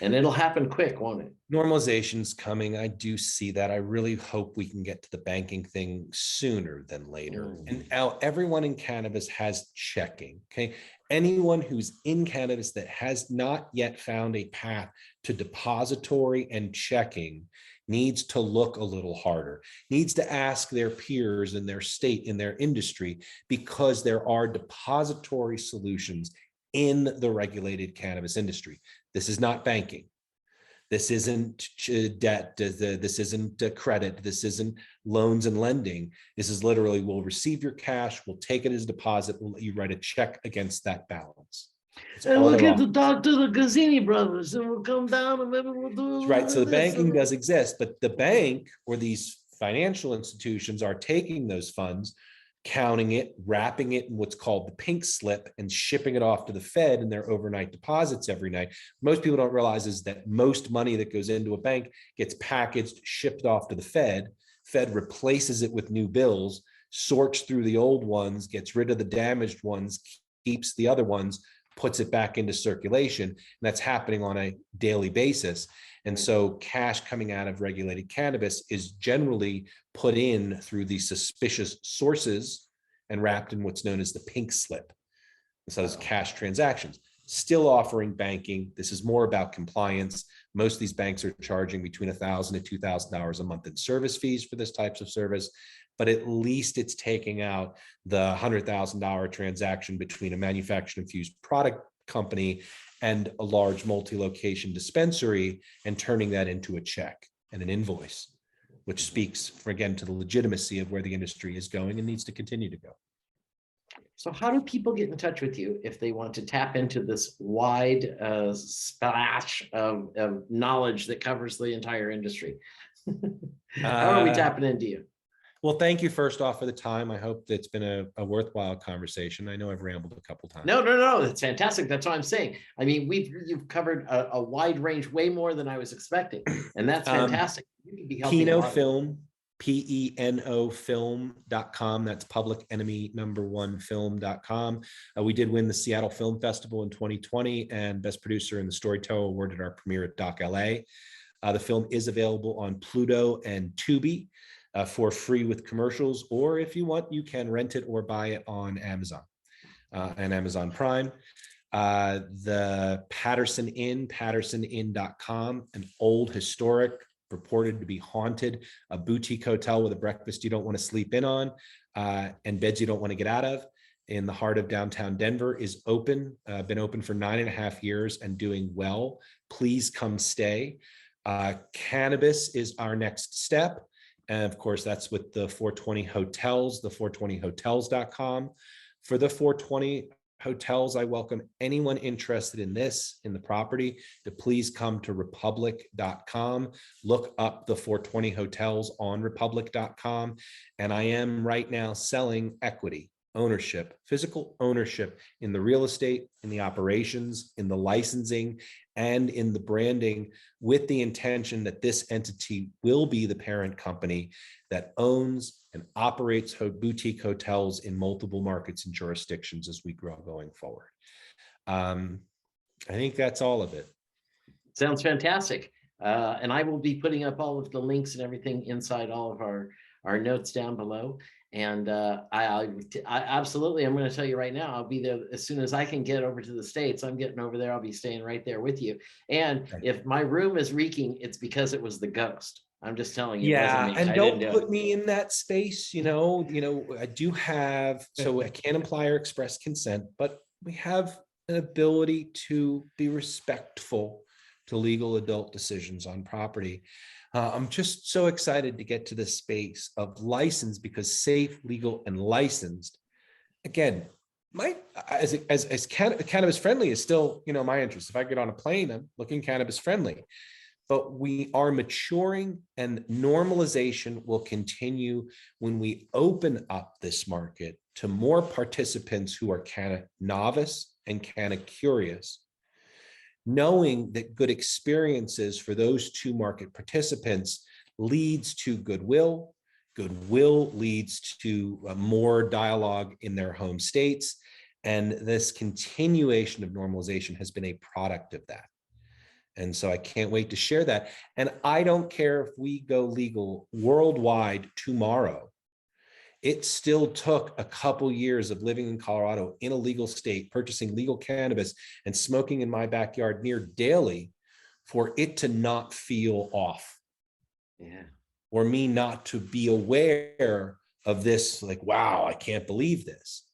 And it'll happen quick, won't it? Normalization's coming. I do see that. I really hope we can get to the banking thing sooner than later. And now everyone in cannabis has checking. Okay. Anyone who's in cannabis that has not yet found a path to depository and checking needs to look a little harder, needs to ask their peers in their state, in their industry, because there are depository solutions in the regulated cannabis industry. This is not banking. This isn't debt. This isn't credit. This isn't loans and lending. This is literally, we'll receive your cash, we'll take it as a deposit, we'll let you write a check against that balance. And we'll get to talk to the Gazzini brothers and we'll come down and maybe we'll do right. So the banking does exist, but the bank or these financial institutions are taking those funds, counting it, wrapping it in what's called the pink slip and shipping it off to the Fed in their overnight deposits every night. Most people don't realize is that most money that goes into a bank gets packaged, shipped off to the Fed. Fed replaces it with new bills, sorts through the old ones, gets rid of the damaged ones, keeps the other ones, puts it back into circulation. And that's happening on a daily basis. And so cash coming out of regulated cannabis is generally put in through these suspicious sources and wrapped in what's known as the pink slip. So those cash transactions, still offering banking. This is more about compliance. Most of these banks are charging between $1,000 to $2,000 a month in service fees for this types of service, but at least it's taking out the $100,000 transaction between a manufactured infused product company and a large multi-location dispensary and turning that into a check and an invoice, which speaks, again, to the legitimacy of where the industry is going and needs to continue to go. So how do people get in touch with you if they want to tap into this wide splash of knowledge that covers the entire industry? How are we tapping into you? Well, thank you first off for the time. I hope it's been a worthwhile conversation. I know I've rambled a couple times. No, that's fantastic. That's what I'm saying. I mean, you've covered a wide range, way more than I was expecting, and that's fantastic. You can be helping Peno Film, PENO film.com. That's public enemy #1 film.com. We did win the Seattle Film Festival in 2020 and Best Producer in the Storyteller Award at our premiere at Doc LA. The film is available on Pluto and Tubi for free with commercials, or if you want, you can rent it or buy it on Amazon and Amazon Prime. The Patterson Inn, pattersoninn.com, an old historic, purported to be haunted, a boutique hotel with a breakfast you don't want to sleep in on and beds you don't want to get out of. in the heart of downtown Denver is open, been open for 9.5 years and doing well. Please come stay. Cannabis is our next step. And of course, that's with the 420 hotels, the 420hotels.com. For the 420 hotels, I welcome anyone interested in this, in the property, to please come to republic.com. Look up the 420 hotels on republic.com. And I am right now selling equity, ownership, physical ownership in the real estate, in the operations, in the licensing, and in the branding, with the intention that this entity will be the parent company that owns and operates boutique hotels in multiple markets and jurisdictions as we grow going forward. I think that's all of it. Sounds fantastic. And I will be putting up all of the links and everything inside all of our notes down below. And I absolutely, I'm going to tell you right now, I'll be there as soon as I can get over to the States. I'm getting over there. I'll be staying right there with you. And if my room is reeking, it's because it was the ghost. I'm just telling you. Yeah, it wasn't me. and don't put me in that space. You know, I do have, so I can't imply or express consent, but we have an ability to be respectful to legal adult decisions on property. I'm just so excited to get to the space of license, because safe, legal, and licensed, again, as cannabis friendly is still, my interest. If I get on a plane, I'm looking cannabis friendly. But we are maturing, and normalization will continue when we open up this market to more participants who are kind of novice and kind of curious, knowing that good experiences for those two market participants leads to goodwill. Goodwill leads to more dialogue in their home states. And this continuation of normalization has been a product of that. And so I can't wait to share that. And I don't care if we go legal worldwide tomorrow. It still took a couple years of living in Colorado in a legal state, purchasing legal cannabis and smoking in my backyard near daily for it to not feel off. Yeah. Or me not to be aware of this, like, wow, I can't believe this.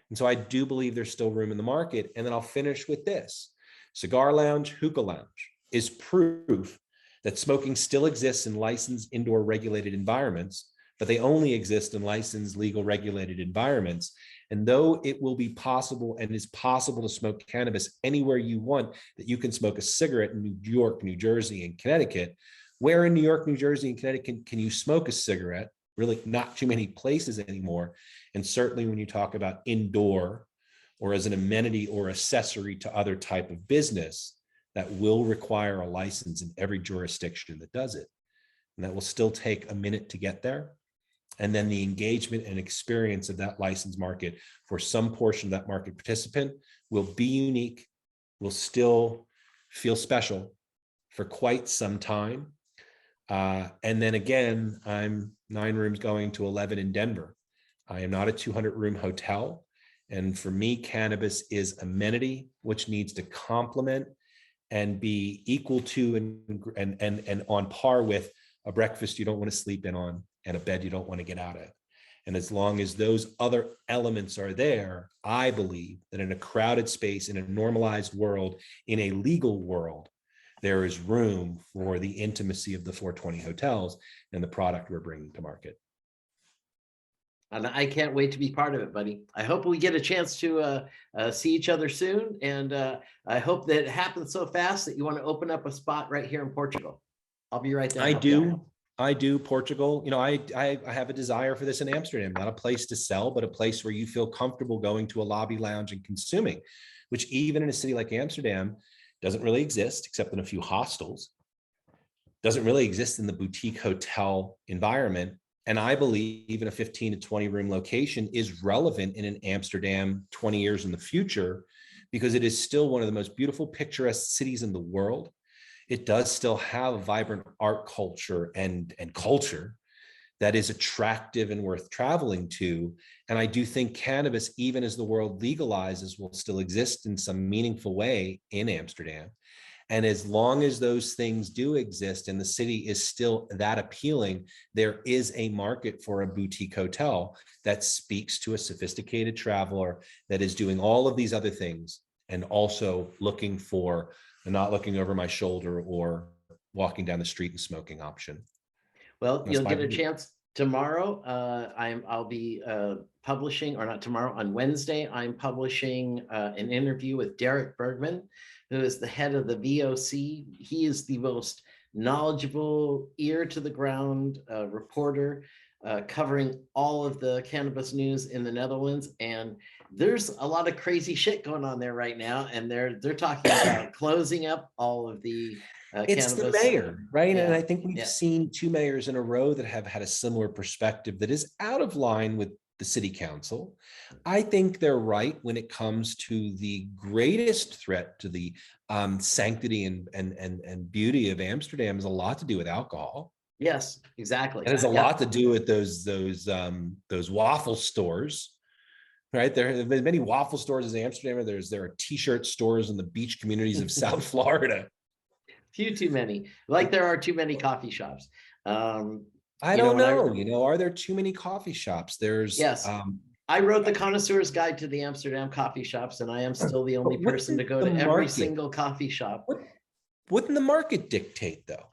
And so I do believe there's still room in the market. And then I'll finish with this. Cigar lounge, hookah lounge is proof that smoking still exists in licensed indoor regulated environments, but they only exist in licensed legal regulated environments. And though it will be possible and is possible to smoke cannabis anywhere you want, that you can smoke a cigarette in New York, New Jersey, and Connecticut, where in New York, New Jersey, and Connecticut can you smoke a cigarette? Really not too many places anymore. And certainly when you talk about indoor or as an amenity or accessory to other type of business, that will require a license in every jurisdiction that does it. And that will still take a minute to get there. And then the engagement and experience of that license market for some portion of that market participant will be unique, will still feel special for quite some time. And then again, I'm 9 rooms going to 11 in Denver. I am not a 200-room hotel. And for me, cannabis is amenity, which needs to complement and be equal to and on par with a breakfast you don't want to sleep in on and a bed you don't want to get out of. And as long as those other elements are there, I believe that in a crowded space, in a normalized world, in a legal world, there is room for the intimacy of the 420 hotels and the product we're bringing to market. And I can't wait to be part of it, buddy. I hope we get a chance to see each other soon. And I hope that it happens so fast that you want to open up a spot right here in Portugal. I'll be right there. I do. Portugal. I have a desire for this in Amsterdam, not a place to sell, but a place where you feel comfortable going to a lobby lounge and consuming, which even in a city like Amsterdam doesn't really exist except in a few hostels, doesn't really exist in the boutique hotel environment. And I believe even a 15 to 20 room location is relevant in an Amsterdam 20 years in the future, because it is still one of the most beautiful, picturesque cities in the world. It does still have a vibrant art culture and culture that is attractive and worth traveling to. And I do think cannabis, even as the world legalizes, will still exist in some meaningful way in Amsterdam. And as long as those things do exist and the city is still that appealing, there is a market for a boutique hotel that speaks to a sophisticated traveler that is doing all of these other things and also looking for and not looking over my shoulder or walking down the street and smoking option. Well, That's you'll my get a view. chance tomorrow. I'll be publishing, or not tomorrow, on Wednesday, I'm publishing an interview with Derek Bergman, who is the head of the VOC. He is the most knowledgeable, ear to the ground reporter covering all of the cannabis news in the Netherlands. And there's a lot of crazy shit going on there right now. And they're talking about closing up all of the It's the cannabis. mayor, right? Yeah, And I think we've yeah. seen 2 mayors in a row that have had a similar perspective that is out of line with the city council. I think they're right when it comes to the greatest threat to the sanctity and beauty of Amsterdam is a lot to do with alcohol. Yes, exactly. It has a Yeah. lot to do with those waffle stores, right? There have been many waffle stores in Amsterdam. There are t-shirt stores in the beach communities of South Florida. Few too many, like there are too many coffee shops. I don't know. Are there too many coffee shops? There's Yes. I wrote the Connoisseur's Guide to the Amsterdam Coffee Shops, and I am still the only person to go to every single coffee shop. Wouldn't the market dictate, though?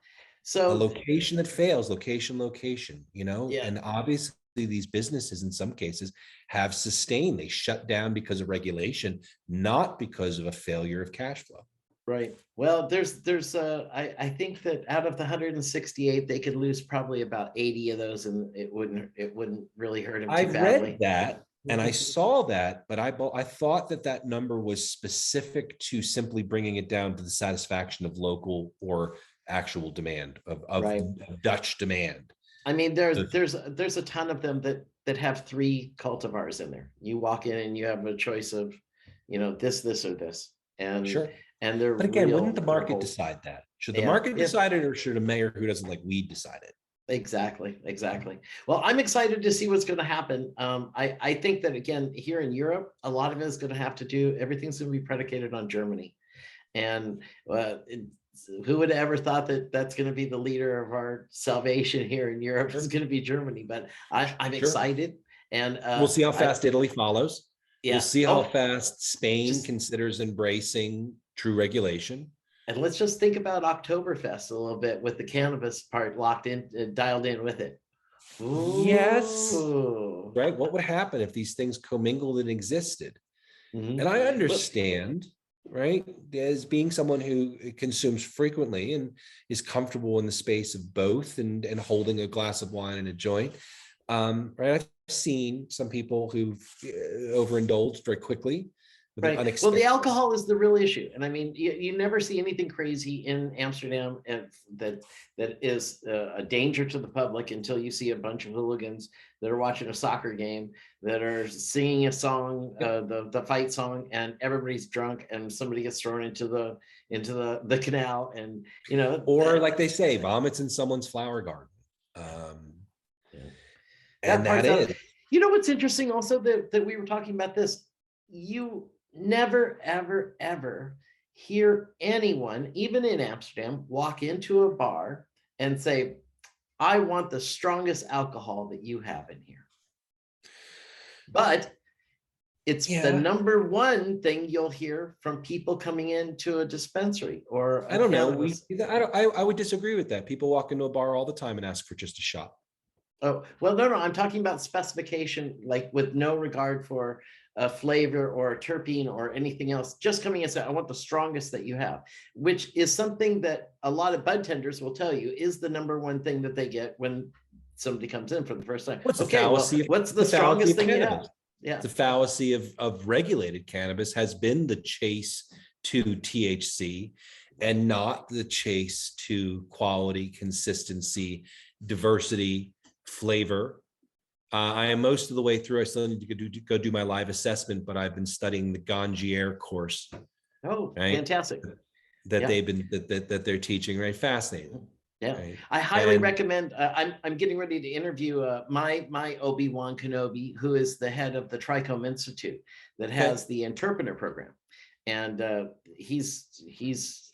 So a location that fails, location, Yeah. and obviously these businesses in some cases have sustained. They shut down because of regulation, not because of a failure of cash flow. Right. Well, I think that out of the 168, they could lose probably about 80 of those, and it wouldn't really hurt them too I've badly. read that and I saw that, but I thought that number was specific to simply bringing it down to the satisfaction of local or actual demand of Right. Dutch demand. I mean, there's a ton of them that have 3 cultivars in there. You walk in and you have a choice of, this or this, and Sure. And they're But again, real, wouldn't the market decide that? Should the market decide it, or should a mayor who doesn't like weed decide it? Exactly. Well, I'm excited to see what's going to happen. I think that, again, here in Europe, a lot of it is going to have to do, everything's going to be predicated on Germany. And who would have ever thought that that's going to be the leader of our salvation here in Europe is going to be Germany? But I'm excited. And we'll see how fast Italy follows. Yeah. We'll see how fast Spain considers embracing true regulation. And let's just think about Oktoberfest a little bit with the cannabis part locked in, dialed in with it. Ooh. Yes. Right. What would happen if these things commingled and existed? Mm-hmm. And I understand, right, as being someone who consumes frequently and is comfortable in the space of both and holding a glass of wine and a joint. Right. I've seen some people who've overindulged very quickly. Right. Well, the alcohol is the real issue. And I mean, you never see anything crazy in Amsterdam that is a danger to the public until you see a bunch of hooligans that are watching a soccer game, that are singing a song, the fight song, and everybody's drunk and somebody gets thrown into the canal, and or like they say, vomits in someone's flower garden. And that is. What's interesting also that we were talking about this, you never, ever, ever hear anyone, even in Amsterdam, walk into a bar and say, I want the strongest alcohol that you have in here. But it's the number one thing you'll hear from people coming into a dispensary or I don't know. I would disagree with that. People walk into a bar all the time and ask for just a shot. Oh, well, no, I'm talking about specification, like with no regard for a flavor or a terpene or anything else, just coming and saying, I want the strongest that you have, which is something that a lot of bud tenders will tell you is the number one thing that they get when somebody comes in for the first time. What's the fallacy? What's the strongest thing you have? Yeah. The fallacy of regulated cannabis has been the chase to THC and not the chase to quality, consistency, diversity, flavor. I am most of the way through. I still need to go do my live assessment, but I've been studying the Gangier course. Oh, right? Fantastic! That they're teaching. Right, fascinating. Yeah, right? I highly recommend. I'm getting ready to interview my Obi-Wan Kenobi, who is the head of the Trichome Institute that has the interpreter program, and he's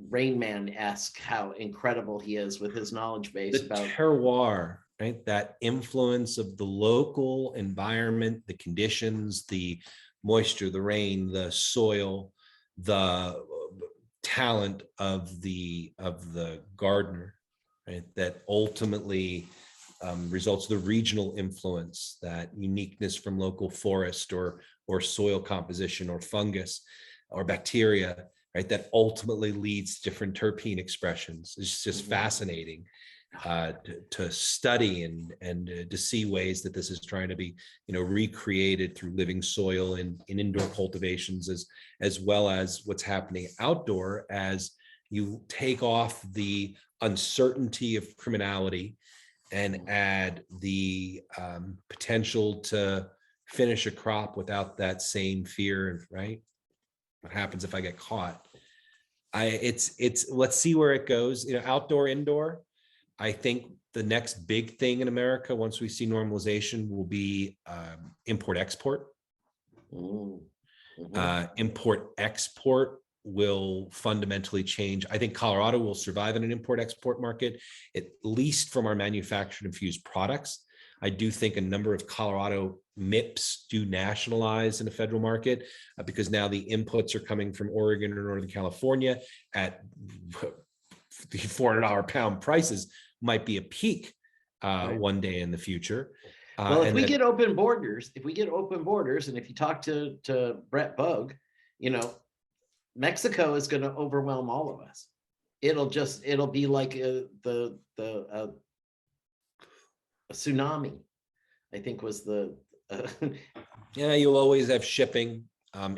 Rain Man-esque how incredible he is with his knowledge base The about terroir, right? That influence of the local environment, the conditions, the moisture, the rain, the soil, the talent of the gardener, right? That ultimately results the regional influence, that uniqueness from local forest or soil composition or fungus or bacteria, right? That ultimately leads to different terpene expressions. It's just fascinating to study and to see ways that this is trying to be, recreated through living soil in indoor cultivations, as well as what's happening outdoor as you take off the uncertainty of criminality and add the potential to finish a crop without that same fear, right? What happens if I get caught? It's let's see where it goes. Outdoor, indoor. I think the next big thing in America, once we see normalization, will be import-export. Import-export will fundamentally change. I think Colorado will survive in an import-export market, at least from our manufactured infused products. I do think a number of Colorado MIPS do nationalize in the federal market because now the inputs are coming from Oregon or Northern California at the $400 pound prices might be a peak one day in the future. Well, if we get open borders, and if you talk to Brett Bogue, Mexico is going to overwhelm all of us. It'll be like a tsunami, I think was the. Yeah, you'll always have shipping.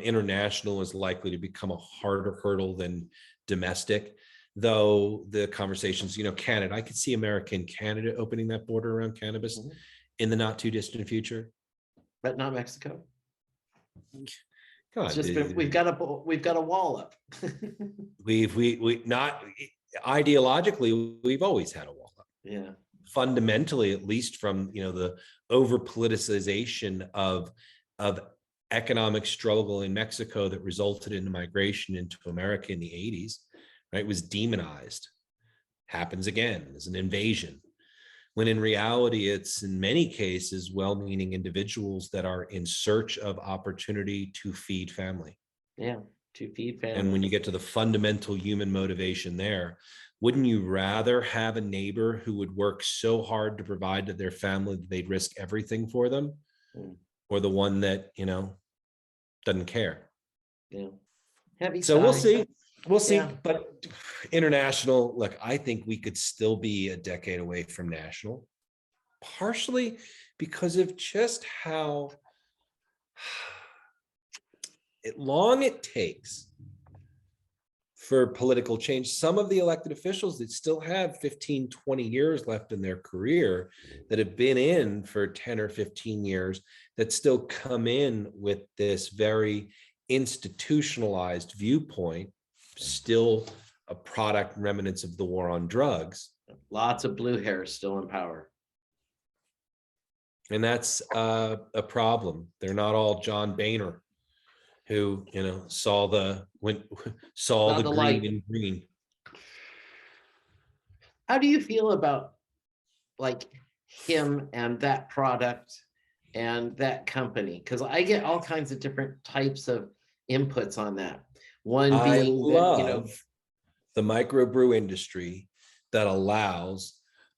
International is likely to become a harder hurdle than domestic, though the conversations, Canada, I could see America and Canada opening that border around cannabis in the not too distant future. But not Mexico. God, it's just we've got a wall up. we not ideologically, we've always had a wall up. Yeah. Fundamentally, at least from the over politicization of economic struggle in Mexico that resulted in migration into America in the 80s, right, was demonized. Happens again as an invasion, when in reality it's in many cases well-meaning individuals that are in search of opportunity to feed family. Yeah, to feed family. And when you get to the fundamental human motivation there, wouldn't you rather have a neighbor who would work so hard to provide to their family that they'd risk everything for them, or the one that doesn't care? Yeah. So we'll see. Yeah. But international, look, I think we could still be a decade away from national, partially because of just how long it takes for political change. Some of the elected officials that still have 15, 20 years left in their career, that have been in for 10 or 15 years, that still come in with this very institutionalized viewpoint, still a product remnants of the war on drugs. Lots of blue hair still in power. And that's a problem. They're not all John Boehner, who saw the green light in green. How do you feel about like him and that product and that company? Because I get all kinds of different types of inputs on that. One being the microbrew industry that allows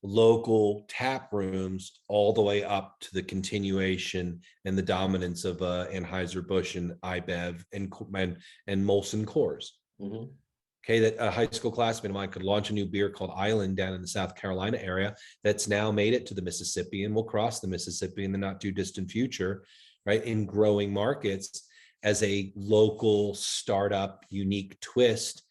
local tap rooms all the way up to the continuation and the dominance of Anheuser-Busch and IBEV and Molson Coors. Okay, that a high school classmate of mine could launch a new beer called Island down in the South Carolina area that's now made it to the Mississippi and will cross the Mississippi in the not too distant future, right, in growing markets as a local startup unique twist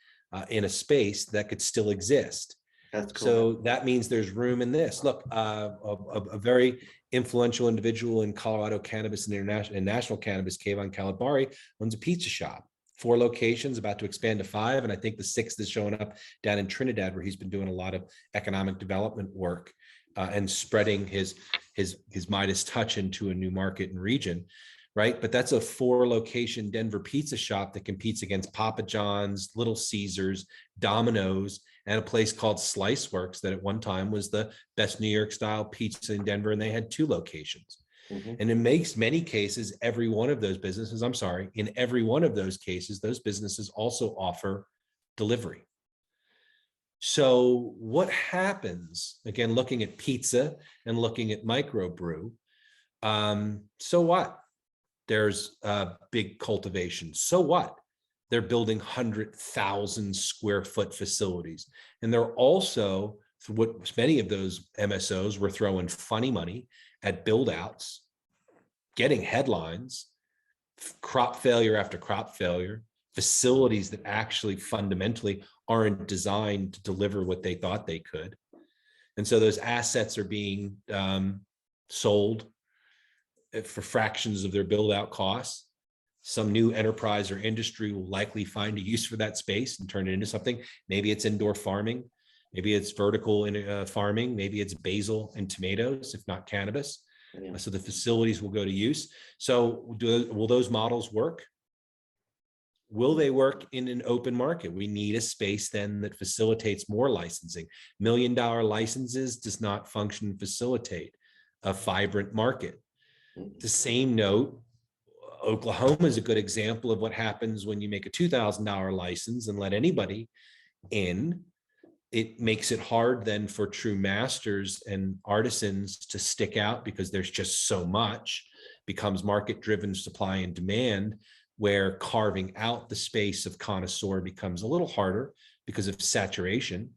in a space that could still exist. That's cool. So that means there's room in this. Look, a very influential individual in Colorado cannabis and national cannabis, Kayvon Kalabari, owns a pizza shop, 4 locations, about to expand to 5. And I think the 6th is showing up down in Trinidad, where he's been doing a lot of economic development work and spreading his Midas touch into a new market and region. right? But that's a 4-location Denver pizza shop that competes against Papa John's, Little Caesars, Domino's, and a place called Sliceworks that at one time was the best New York style pizza in Denver, and they had 2 locations. And in many cases, every one of those businesses, in every one of those cases, those businesses also offer delivery. So what happens, again, looking at pizza and looking at microbrew, so what? There's big cultivation. So what? They're building 100,000 square foot facilities. And they're also, what many of those MSOs were throwing funny money at build outs, getting headlines, crop failure after crop failure, facilities that actually fundamentally aren't designed to deliver what they thought they could. And so those assets are being sold for fractions of their build out costs. Some new enterprise or industry will likely find a use for that space and turn it into something. Maybe it's indoor farming, maybe it's vertical farming, maybe it's basil and tomatoes, if not cannabis. So the facilities will go to use. So will those models work? Will they work in an open market? We need a space then that facilitates more licensing. $1 million licenses does not function and facilitate a vibrant market. The same note, Oklahoma is a good example of what happens when you make a $2,000 license and let anybody in. It makes it hard then for true masters and artisans to stick out because there's just so much, becomes market-driven supply and demand, where carving out the space of connoisseur becomes a little harder because of saturation.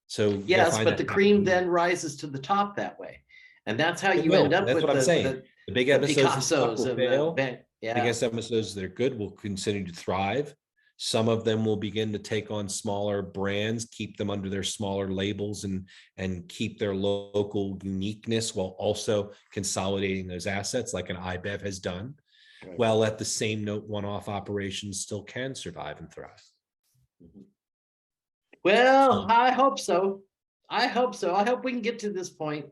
So yes, but the cream then rises to the top that way. And that's how you end up with what I'm saying. The big Picassos will fail. and I guess MSOs that are good will continue to thrive. Some of them will begin to take on smaller brands, keep them under their smaller labels and keep their local uniqueness while also consolidating those assets like an IBEV has done. Right. Well, at the same note, one-off operations still can survive and thrive. Well, I hope so. I hope we can get to this point.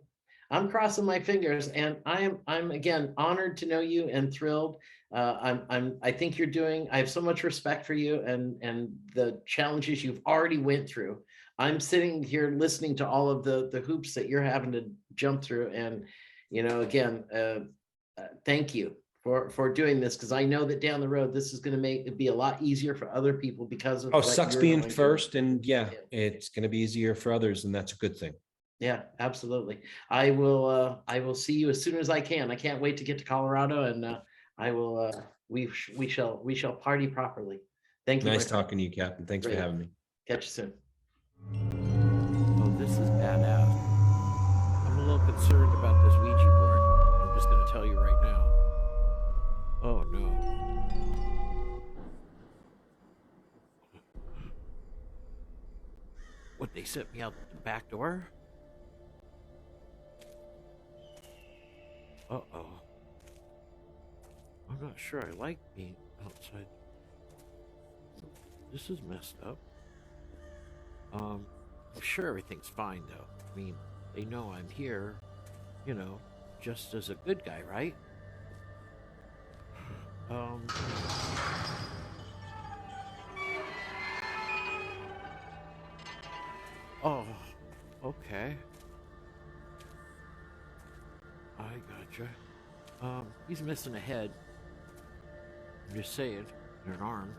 I'm crossing my fingers, and I'm again honored to know you and thrilled. I think you're doing. I have so much respect for you and the challenges you've already went through. I'm sitting here listening to all of the hoops that you're having to jump through, and again, thank you for doing this, because I know that down the road this is going to make it be a lot easier for other people because of. Sucks being first, and it's going to be easier for others, and that's a good thing. Yeah, absolutely. I will see you as soon as I can. I can't wait to get to Colorado, and I will. We shall party properly. Thank you. Nice talking to you, Captain. Thanks for having me. Catch you soon. Oh, this is badass. I'm a little concerned about this Ouija board. I'm just going to tell you right now. Oh no. What, they sent me out the back door? Uh-oh. I'm not sure I like being outside. This is messed up. I'm sure everything's fine, though. I mean, they know I'm here, just as a good guy, right? Oh, okay. I gotcha. He's missing a head. I'm just saying, and an arm.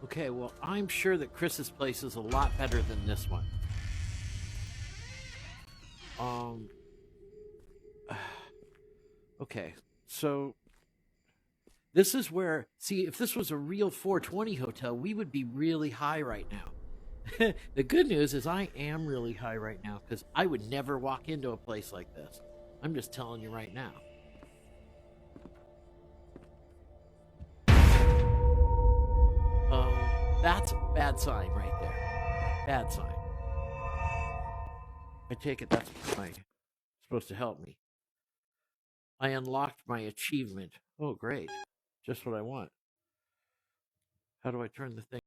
Okay, well, I'm sure that Chris's place is a lot better than this one. Okay, so this is where, see, if this was a real 420 hotel, we would be really high right now. The good news is I am really high right now, because I would never walk into a place like this. I'm just telling you right now. That's a bad sign right there. Bad sign. I take it that's supposed to help me. I unlocked my achievement. Oh, great. Just what I want. How do I turn the thing?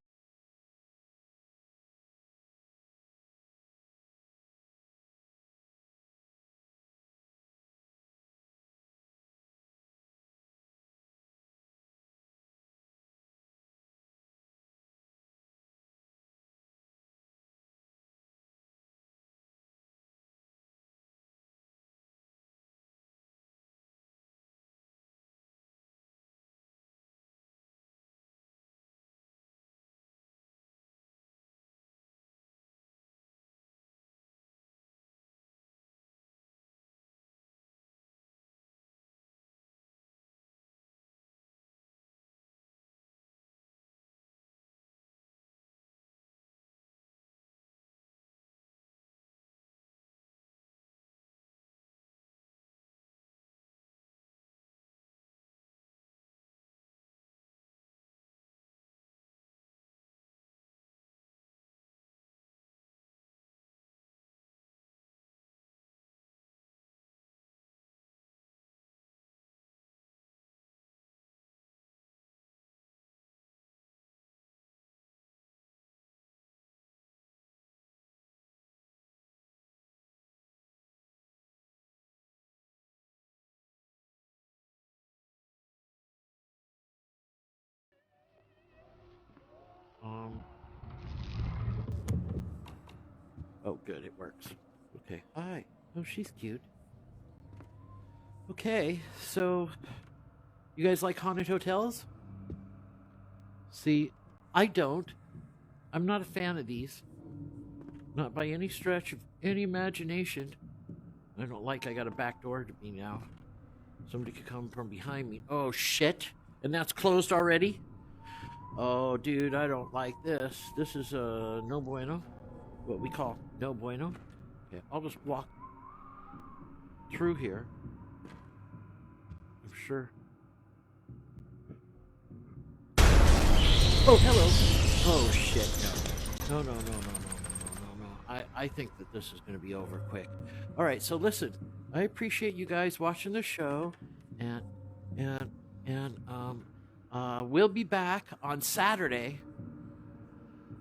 Oh, good, it works. Okay, hi. Oh, she's cute. Okay, so you guys like haunted hotels? See, I don't. I'm not a fan of these. Not by any stretch of any imagination. I don't like I got a back door to me now. Somebody could come from behind me. Oh, shit. And that's closed already? Oh, dude, I don't like this. This is no bueno. What we call no bueno. Okay, I'll just walk through here. I'm sure. Oh, hello. Oh, shit, no. No. I think that this is going to be over quick. All right, so listen. I appreciate you guys watching the show, and we'll be back on Saturday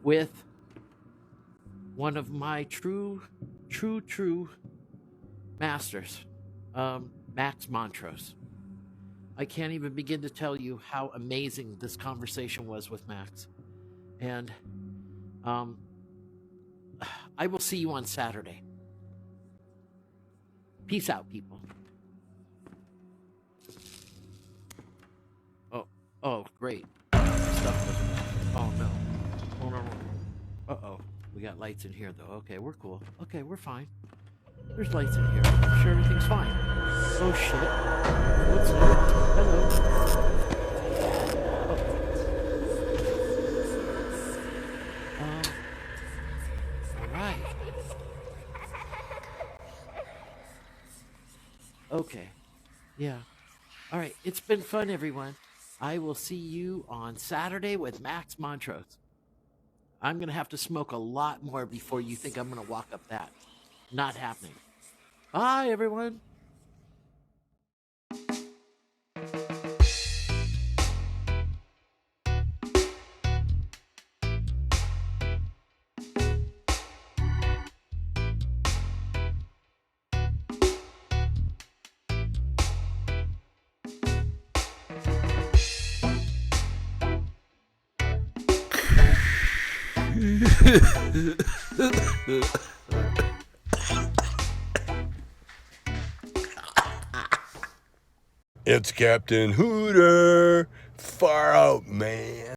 with one of my true masters, Max Montrose. I can't even begin to tell you how amazing this conversation was with Max. And I will see you on Saturday. Peace out, people. Oh, great. Stuff doesn't work. Oh, no. Oh, no. Uh-oh. We got lights in here, though. Okay, we're cool. Okay, we're fine. There's lights in here. I'm sure everything's fine. Oh, shit. What's new? Hello. All right. Okay. Yeah. All right. It's been fun, everyone. I will see you on Saturday with Max Montrose. I'm going to have to smoke a lot more before you think I'm going to walk up that. Not happening. Bye, everyone. It's Captain Hooter. Far out, man.